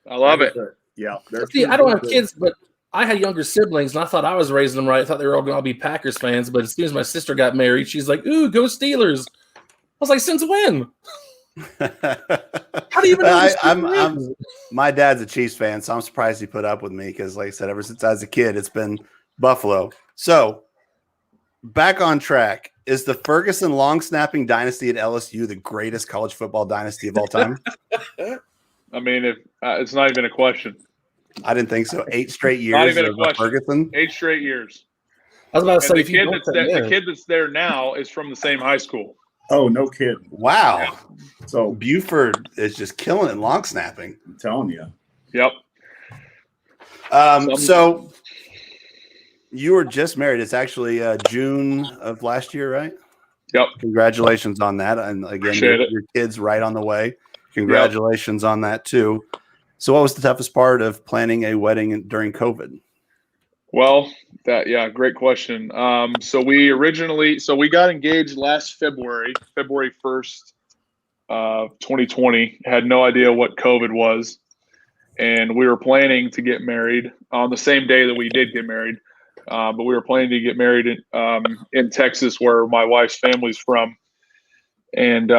I love it. Yeah. See, I don't have kids, but I had younger siblings, and I thought I was raising them right. I thought they were all going to be Packers fans, but as soon as my sister got married, she's like, "Ooh, go Steelers!" I was like, "Since when?" How do you even know? My dad's a Chiefs fan, so I'm surprised he put up with me because, like I said, ever since I was a kid, it's been Buffalo. So, back on track. Is the Ferguson long snapping dynasty at LSU the greatest college football dynasty of all time? I mean, if it's not even a question. I didn't think so. 8 straight years Not even a of question. Ferguson. 8 straight years. I was about to say, the kid that's there now is from the same high school. Oh, no kidding. Wow. Yeah. So Buford is just killing it in long snapping. I'm telling you. Yep. So you were just married. It's actually June of last year, right? Yep. Congratulations on that. And again, your kid's right on the way. Congratulations on that too. So what was the toughest part of planning a wedding during COVID? Well, great question. So we got engaged last February 1st, 2020. Had no idea what COVID was. And we were planning to get married on the same day that we did get married. But we were planning to get married in Texas, where my wife's family's from. And,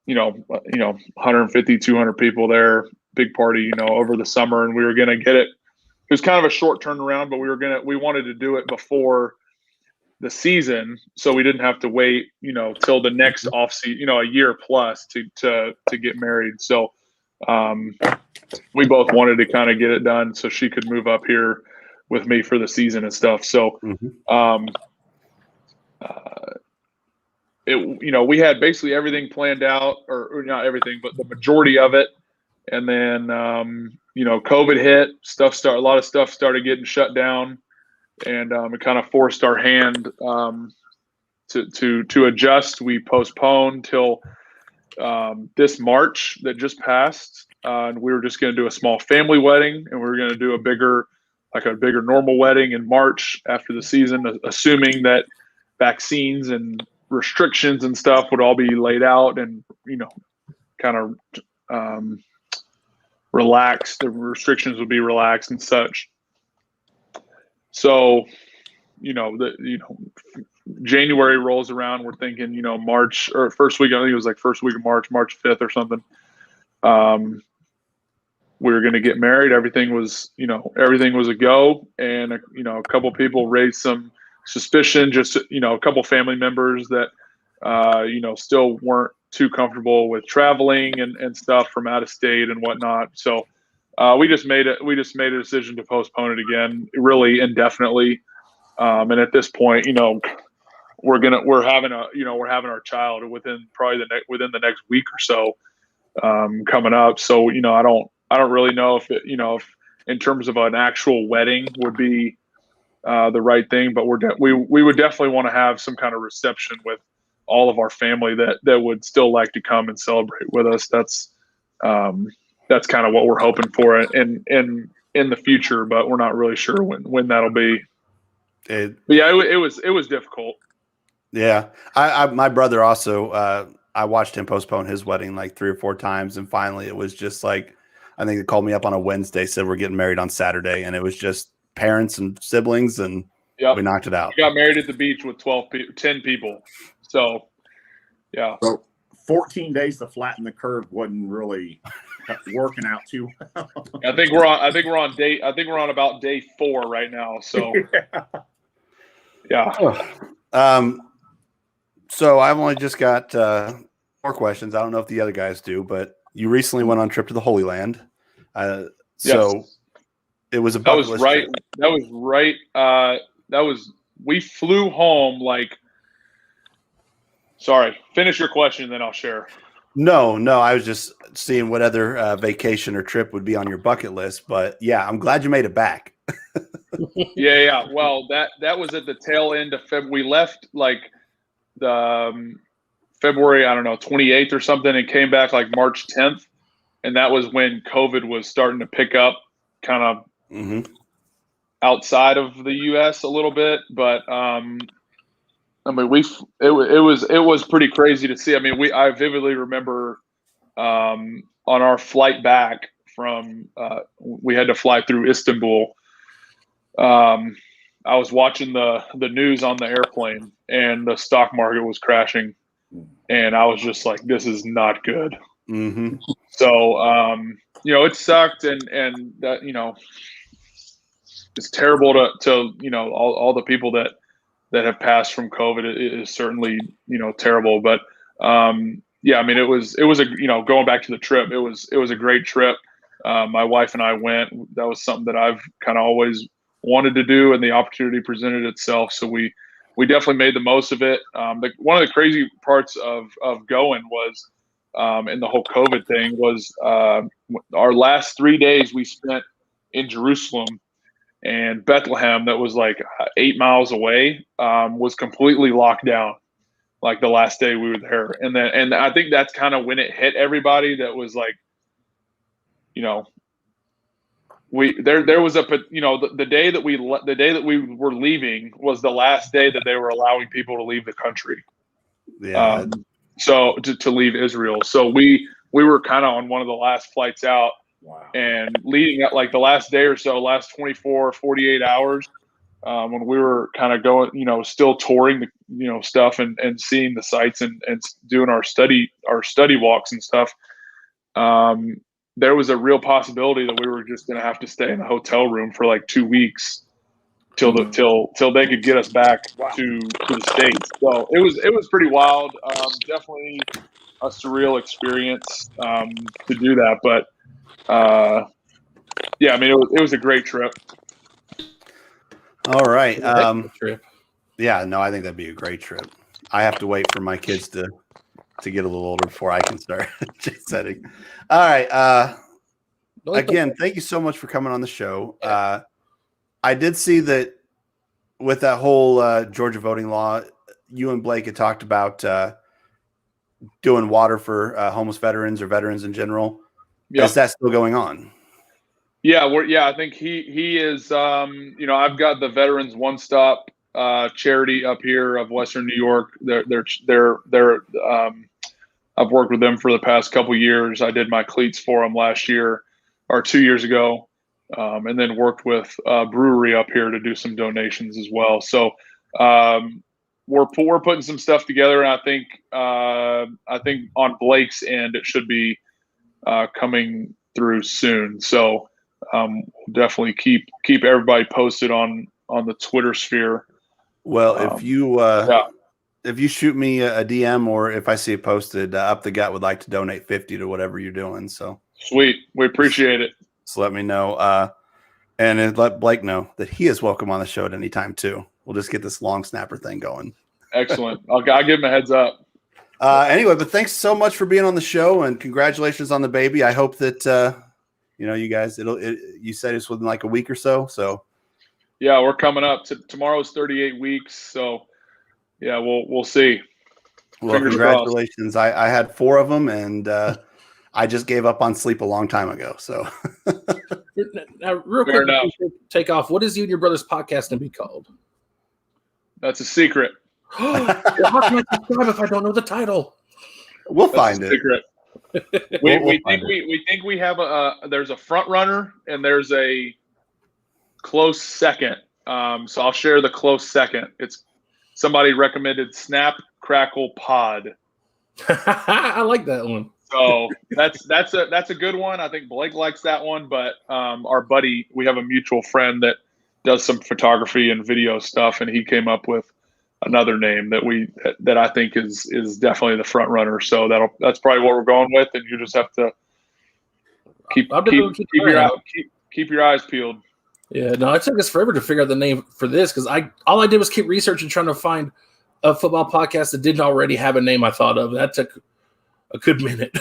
150, 200 people there, big party, over the summer. And we were going to get it. It was kind of a short turnaround, but we wanted to do it before the season, so we didn't have to wait, till the next off season, a year plus to get married. So we both wanted to kind of get it done so she could move up here with me for the season and stuff. So, we had basically everything planned out, or not everything, but the majority of it. And then, COVID hit, a lot of stuff started getting shut down, and it kind of forced our hand to adjust. We postponed till this March that just passed, and we were just going to do a small family wedding, and we were going to do a bigger normal wedding in March after the season, assuming that vaccines and restrictions and stuff would all be laid out and, kind of relaxed. The restrictions would be relaxed and such. So, January rolls around. We're thinking, March, or first week. I think it was like first week of March 5th or something. We were going to get married. Everything was a go. And, a couple people raised some suspicion, just, a couple family members that, still weren't too comfortable with traveling and stuff from out of state and whatnot. So we just made a decision to postpone it again, really indefinitely. And at this point, we're having our child within the next week or so, coming up. So, I don't really know if if in terms of an actual wedding would be the right thing, but we would definitely want to have some kind of reception with all of our family that would still like to come and celebrate with us. That's kind of what we're hoping for in the future, but we're not really sure when that'll be. But yeah, it was difficult. Yeah. My brother also I watched him postpone his wedding like 3 or 4 times, and finally it was just like, I think they called me up on a Wednesday, said we're getting married on Saturday, and it was just parents and siblings, and we knocked it out. We got married at the beach with 10 people. So, yeah. So 14 days to flatten the curve wasn't really working out too well. I think we're on about day 4 right now. So, yeah. So I've only just got 4 questions. I don't know if the other guys do, but you recently went on a trip to the Holy Land. So yes. It was a that was bucket list right. trip. That was we flew home like. Sorry, finish your question, then I'll share. No, I was just seeing what other vacation or trip would be on your bucket list. But yeah, I'm glad you made it back. Yeah. Well, that was at the tail end of February. We left like the February, 28th or something, and came back like March 10th, and that was when COVID was starting to pick up, kind of outside of the U.S. a little bit. But it was pretty crazy to see. I mean, I vividly remember on our flight back from we had to fly through Istanbul. I was watching the news on the airplane, and the stock market was crashing, and I was just like, "This is not good." Mm-hmm. So, it sucked, and that it's terrible to all the people that have passed from COVID. It is certainly terrible, but yeah, I mean, it was going back to the trip. It was a great trip. My wife and I went. That was something that I've kind of always wanted to do, and the opportunity presented itself. So we definitely made the most of it. One of the crazy parts of going was, and the whole COVID thing was, our last 3 days we spent in Jerusalem, and Bethlehem, that was like 8 miles away, was completely locked down. Like the last day we were there, and I think that's kind of when it hit everybody. That was like, there was the day that we were leaving was the last day that they were allowing people to leave the country. Yeah. So to leave Israel. So we were kind of on one of the last flights out. Wow. And leading up like the last day or so, last 24, 48 hours, when we were kind of going, still touring the, stuff and seeing the sites and doing our study walks and stuff. There was a real possibility that we were just going to have to stay in a hotel room for like 2 weeks till they could get us back to the States. So it was pretty wild. Definitely a surreal experience to do that. But yeah, I mean, it was a great trip. All right. Trip. Yeah, no, I think that'd be a great trip. I have to wait for my kids to get a little older before I can start jet setting. All right. Again, thank you so much for coming on the show. I did see that with that whole Georgia voting law, you and Blake had talked about doing water for homeless veterans or veterans in general. Yeah. Is that still going on? Yeah, I think he is. I've got the Veterans One Stop charity up here of Western New York. They're I've worked with them for the past couple years. I did my cleats for them last year or 2 years ago, and then worked with a brewery up here to do some donations as well. So we're putting some stuff together, and I think on Blake's end it should be coming through soon. So we'll definitely keep everybody posted on the Twitter sphere. Well, if you shoot me a DM or if I see it posted, Up the Gut would like to donate 50 to whatever you're doing. So sweet, we appreciate it. So let me know, and let Blake know that he is welcome on the show at any time too. We'll just get this long snapper thing going. Excellent. I'll give him a heads up. Anyway, but thanks so much for being on the show, and congratulations on the baby. I hope that you guys. You said it's within like a week or so. So yeah, we're coming up. Tomorrow's 38 weeks. So yeah, we'll see. Well, fingers congratulations. I had 4 of them, and I just gave up on sleep a long time ago. So now, real quick, take off. What is you and your brother's podcast going to be called? That's a secret. How can I subscribe if I don't know the title? We'll find it. Secret. We think we have there's a front runner and there's a close second. So I'll share the close second. It's somebody recommended Snap Crackle Pod. I like that one. So that's a good one. I think Blake likes that one, but our buddy, we have a mutual friend that does some photography and video stuff, and he came up with another name that I think is definitely the front runner. So that's probably what we're going with, and you just have to keep your eyes peeled. Yeah, no, it took us forever to figure out the name for this because all I did was keep researching, trying to find a football podcast that didn't already have a name I thought of. That took a good minute.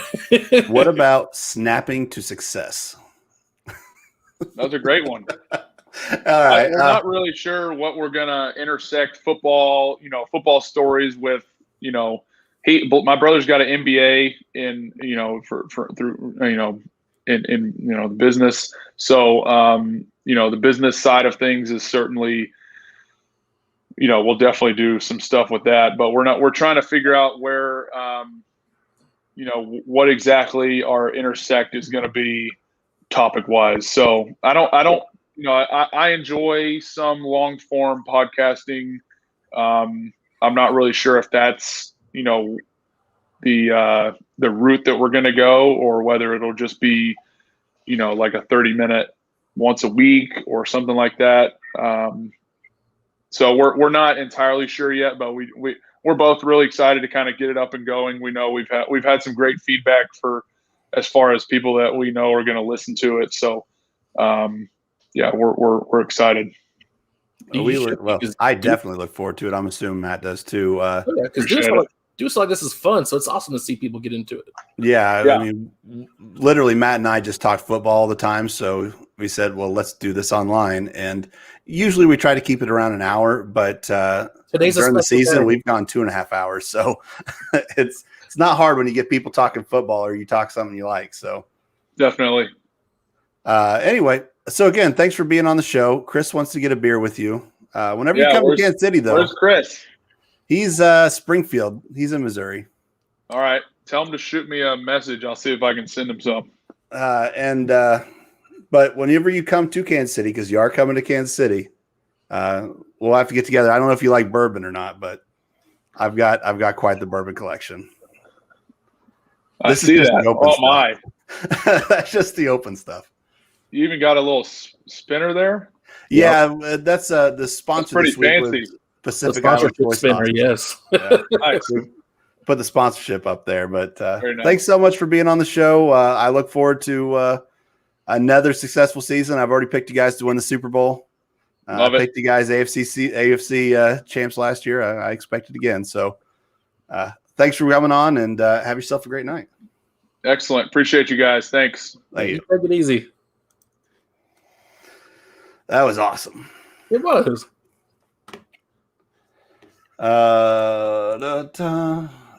What about Snapping to Success? That was a great one. All right. We're not really sure what we're gonna intersect football stories with. My brother's got an MBA in the business. So the business side of things is certainly, we'll definitely do some stuff with that. But we're trying to figure out where what exactly our intersect is going to be topic wise. So I enjoy some long form podcasting. I'm not really sure if that's, the route that we're going to go, or whether it'll just be, like a 30-minute once a week or something like that. So we're not entirely sure yet, but we're both really excited to kind of get it up and going. We know we've had some great feedback as far as people that we know are going to listen to it. So we're excited. I definitely look forward to it. I'm assuming Matt does too. Because do like this is fun, so it's awesome to see people get into it. Yeah, I mean, literally, Matt and I just talk football all the time, so we said, well, let's do this online. And usually we try to keep it around an hour, but during the season, we've gone 2.5 hours. So it's not hard when you get people talking football or you talk something you like. So definitely. Anyway, so again, thanks for being on the show. Chris wants to get a beer with you. Whenever you come to Kansas City, though. Where's Chris? He's Springfield. He's in Missouri. All right. Tell him to shoot me a message. I'll see if I can send him some. But whenever you come to Kansas City, because you are coming to Kansas City, we'll have to get together. I don't know if you like bourbon or not, but I've got quite the bourbon collection. I see that. Oh my! That's just the open stuff. You even got a little spinner there. Yeah, that's the sponsor. That's pretty fancy. Pacific Island spinner, yes. Nice. Put the sponsorship up there, but thanks so much for being on the show. I look forward to another successful season. I've already picked you guys to win the Super Bowl. I picked you guys AFC champs last year. I expect it again. So thanks for coming on, and have yourself a great night. Excellent. Appreciate you guys. Thanks. Thank you. Take it easy. That was awesome. It was.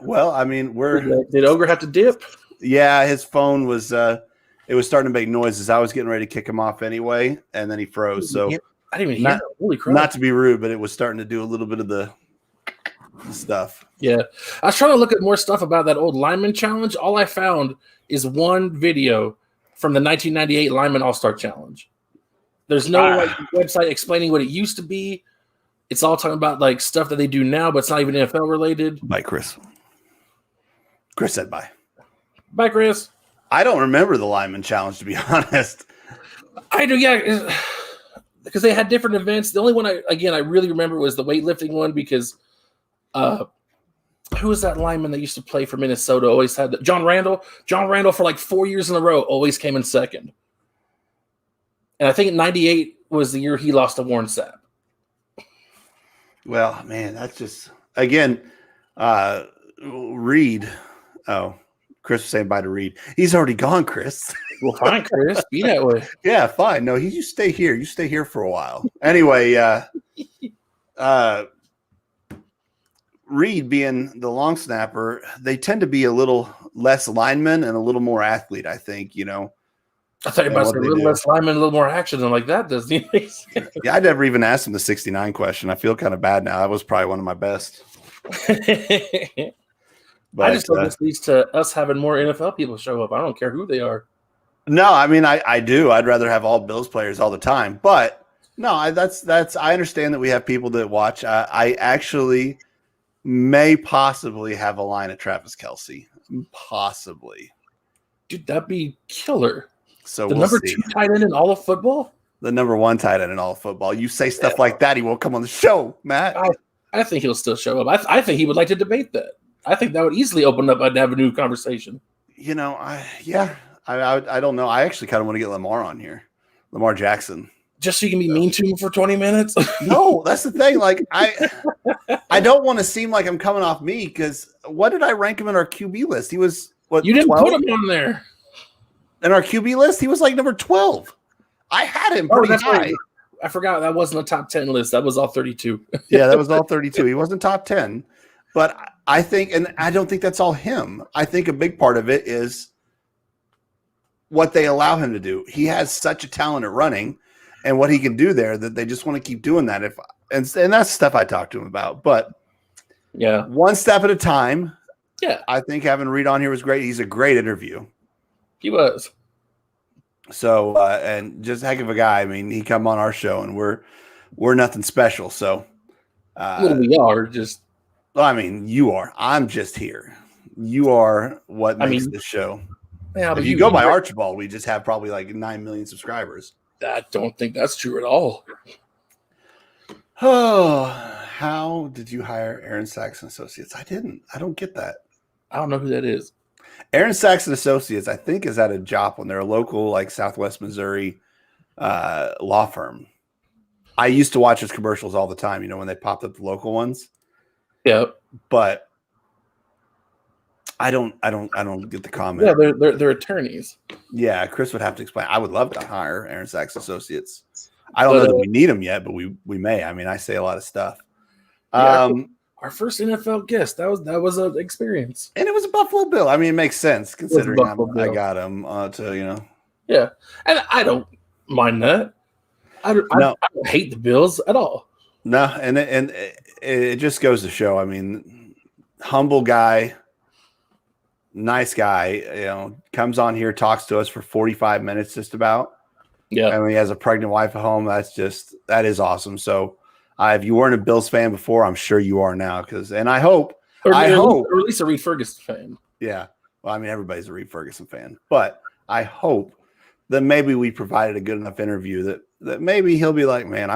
Well, I mean, did Ogre have to dip? Yeah, his phone was it was starting to make noises. I was getting ready to kick him off anyway, and then he froze. So I didn't even hear it. Holy crap. Not to be rude, but it was starting to do a little bit of the stuff. Yeah. I was trying to look at more stuff about that old lineman challenge. All I found is one video from the 1998 Lineman All-Star Challenge. There's no website explaining what it used to be. It's all talking about like stuff that they do now, but it's not even NFL related. Bye, Chris. Chris said bye. Bye, Chris. I don't remember the lineman challenge, to be honest. I do, yeah, because they had different events. The only one I really remember was the weightlifting one because who was that lineman that used to play for Minnesota? Always had John Randall. John Randall for like 4 years in a row always came in second. And I think 98 was the year he lost to Warren Sapp. Well, man, that's just again, Reid. Oh, Chris was saying bye to Reid. He's already gone, Chris. Well, fine, Chris. Be that way. Yeah, fine. No, you stay here. You stay here for a while. Anyway, Reid being the long snapper, they tend to be a little less lineman and a little more athlete, I think, I thought you were about to say a little less lineman, a little more action. I'm like, that doesn't make sense. Yeah, I never even asked him the 69 question. I feel kind of bad now. That was probably one of my best. But I just hope this leads to us having more NFL people show up. I don't care who they are. No, I mean I do. I'd rather have all Bills players all the time. But no, I understand that we have people that watch. I actually may possibly have a line at Travis Kelce. Possibly. Dude, that'd be killer. So the we'll number see. 2 tight end in all of football? The number 1 tight end in all of football. You say stuff like that, he won't come on the show, Matt. I think he'll still show up. I think he would like to debate that. I think that would easily open up an avenue conversation. You know, I don't know. I actually kind of want to get Lamar on here. Lamar Jackson. Just so you can be mean to him for 20 minutes? No, that's the thing. Like, I don't want to seem like I'm coming off me because what did I rank him in our QB list? He was, what, you didn't 12? put him on there. In our QB list, he was like number 12. I had him pretty high. Right. I forgot that wasn't a top 10 list. That was all 32. Yeah, that was all 32. He wasn't top 10. But I think, and I don't think that's all him. I think a big part of it is what they allow him to do. He has such a talent at running and what he can do there that they just want to keep doing that. And that's stuff I talked to him about. But yeah, one step at a time. Yeah. I think having Reid on here was great. He's a great interview. He was. So, and just a heck of a guy. I mean, he come on our show and we're nothing special. So, well, we are just. Well, I mean, you are. I'm just here. You are what makes this show. Yeah, if you go by Archibald, we just have probably like 9 million subscribers. I don't think that's true at all. Oh, how did you hire Aaron Sachs and Associates? I didn't. I don't get that. I don't know who that is. Aaron Sachs and Associates, I think, is at a Joplin. They're a local, like Southwest Missouri law firm. I used to watch his commercials all the time. You know when they popped up the local ones. Yeah, but I don't get the comment. Yeah, they're attorneys. Yeah, Chris would have to explain. I would love to hire Aaron Sachs Associates. I don't know that we need them yet, but we may. I mean, I say a lot of stuff. Yeah, our first NFL guest. That was an experience, and it was a Buffalo Bill. I mean, it makes sense considering I got him to Yeah, and I don't mind that. I don't hate the Bills at all. No, and it just goes to show. I mean, humble guy, nice guy. You know, comes on here, talks to us for 45 minutes, just about. Yeah, and he has a pregnant wife at home. That is awesome. So, if you weren't a Bills fan before, I'm sure you are now. I hope, or at least a Reid Ferguson fan. Yeah, well, I mean, everybody's a Reid Ferguson fan, but I hope that maybe we provided a good enough interview that maybe he'll be like, man,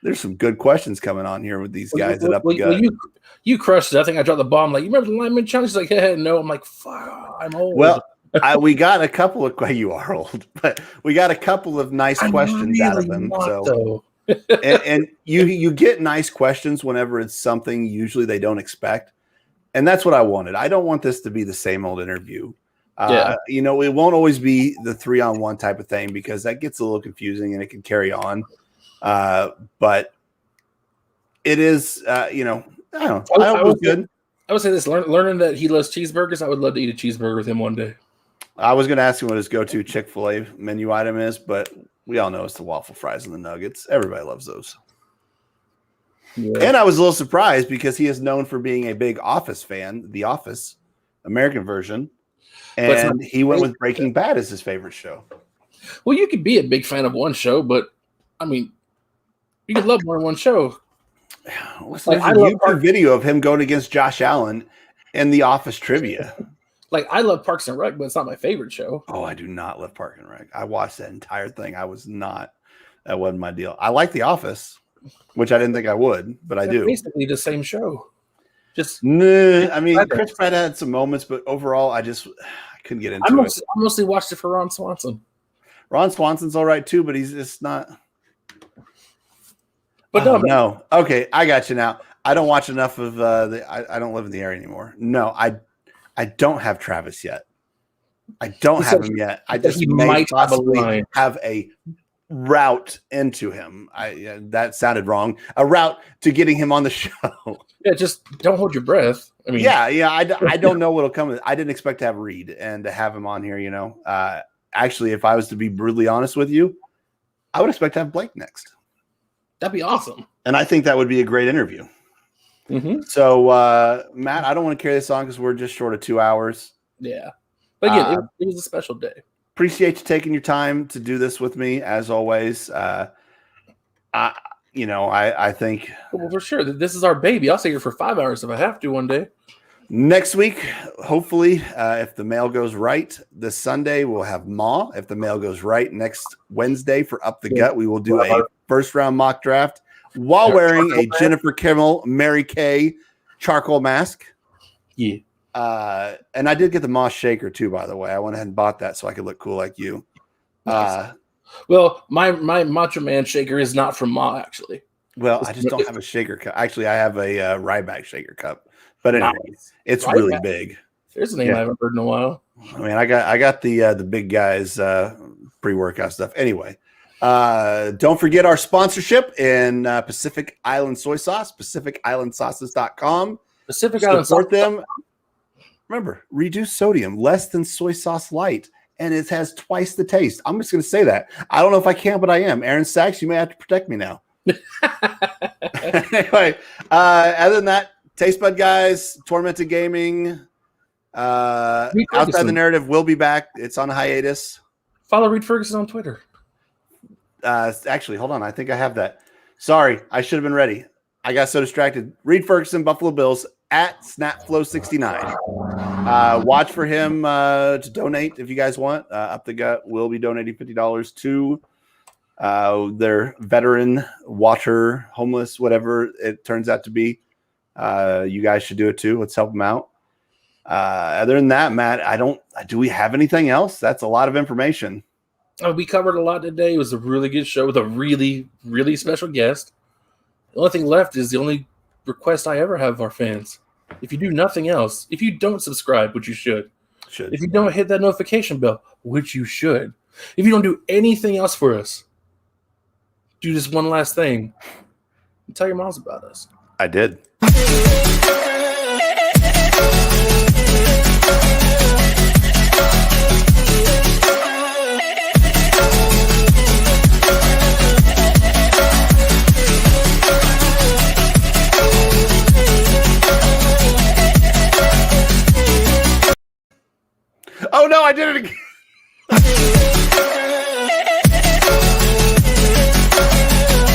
there's some good questions coming on here with these guys that up the gut. You crushed it. I think I dropped the bomb. Like, you remember the lineman challenge? He's like, hey, no. I'm like, fuck, I'm old. Well, we got a couple of you are old, but we got a couple of nice questions out of him. So, and you get nice questions whenever it's something usually they don't expect, and that's what I wanted. I don't want this to be the same old interview. You know, it won't always be the 3-on-1 type of thing because that gets a little confusing and it can carry on. But it is, you know, I don't know. I would good. I would say this: learning that he loves cheeseburgers. I would love to eat a cheeseburger with him one day. I was going to ask him what his go-to Chick-fil-A menu item is, but we all know it's the waffle fries and the nuggets. Everybody loves those. Yeah. And I was a little surprised because he is known for being a big Office fan, The Office, American version, and he went with Breaking Bad as his favorite show. Well, you could be a big fan of one show, but I mean, you could love more than one show. There's a YouTube video of him going against Josh Allen in the Office trivia. Like, I love Parks and Rec, but it's not my favorite show. Oh, I do not love Parks and Rec. I watched that entire thing. That wasn't my deal. I like The Office, which I didn't think I would, but I do. Basically the same show. Just I mean, Chris Pratt had some moments, but overall, I couldn't get into it. I mostly watched it for Ron Swanson. Ron Swanson's all right too, but he's just not. But no. Okay, I got you now. I don't watch enough of I don't live in the area anymore. No, I don't have Travis yet. I don't have him yet. I just might possibly have a route into him. That sounded wrong. A route to getting him on the show. Yeah, just don't hold your breath. I mean, yeah. I don't know what'll come. I didn't expect to have Reid and to have him on here. You know, actually, if I was to be brutally honest with you, I would expect to have Blake next. That'd be awesome. And I think that would be a great interview. Mm-hmm. So, Matt, I don't want to carry this on because we're just short of 2 hours. Yeah. But again, it was a special day. Appreciate you taking your time to do this with me, as always. I think. Well, for sure. This is our baby. I'll stay here for 5 hours if I have to one day. Next week, hopefully, if the mail goes right, this Sunday we'll have Ma. If the mail goes right, next Wednesday for Up the Gut, we will do a first-round mock draft while wearing a Jennifer Kimmel, Mary Kay charcoal mask. Yeah. And I did get the Moss shaker too, by the way. I went ahead and bought that so I could look cool like you. Nice. Well, my Macho Man shaker is not from Ma, actually. Well, I just don't have a shaker cup. Actually, I have a Ryback shaker cup. But anyway, it's Ryback. Really big. There's a name I haven't heard in a while. I mean, I got the big guys pre-workout stuff. Anyway, don't forget our sponsorship in Pacific Island Soy Sauce, PacificIslandsauces.com. Pacific Island Support them. Remember, reduced sodium, less than soy sauce light, and it has twice the taste. I'm just going to say that. I don't know if I can, but I am. Aaron Sachs, you may have to protect me now. Anyway, other than that, Taste Bud guys, Tormented Gaming, Outside the Narrative will be back. It's on hiatus. Follow Reid Ferguson on Twitter. Actually, hold on. I think I have that. Sorry, I should have been ready. I got so distracted. Reid Ferguson, Buffalo Bills, at SnapFlow69. Watch for him to donate if you guys want. Up the Gut will be donating $50 to their veteran water, homeless, whatever it turns out to be. You guys should do it too. Let's help them out. Other than that, Matt, do we have anything else? That's a lot of information. We covered a lot today. It was a really good show with a really, really special guest. The only thing left is the only request I ever have of our fans. If you do nothing else, if you don't subscribe, which you should. If you don't hit that notification bell, which you should. If you don't do anything else for us, do this one last thing. Tell your moms about us. I did. Oh no, I did it again.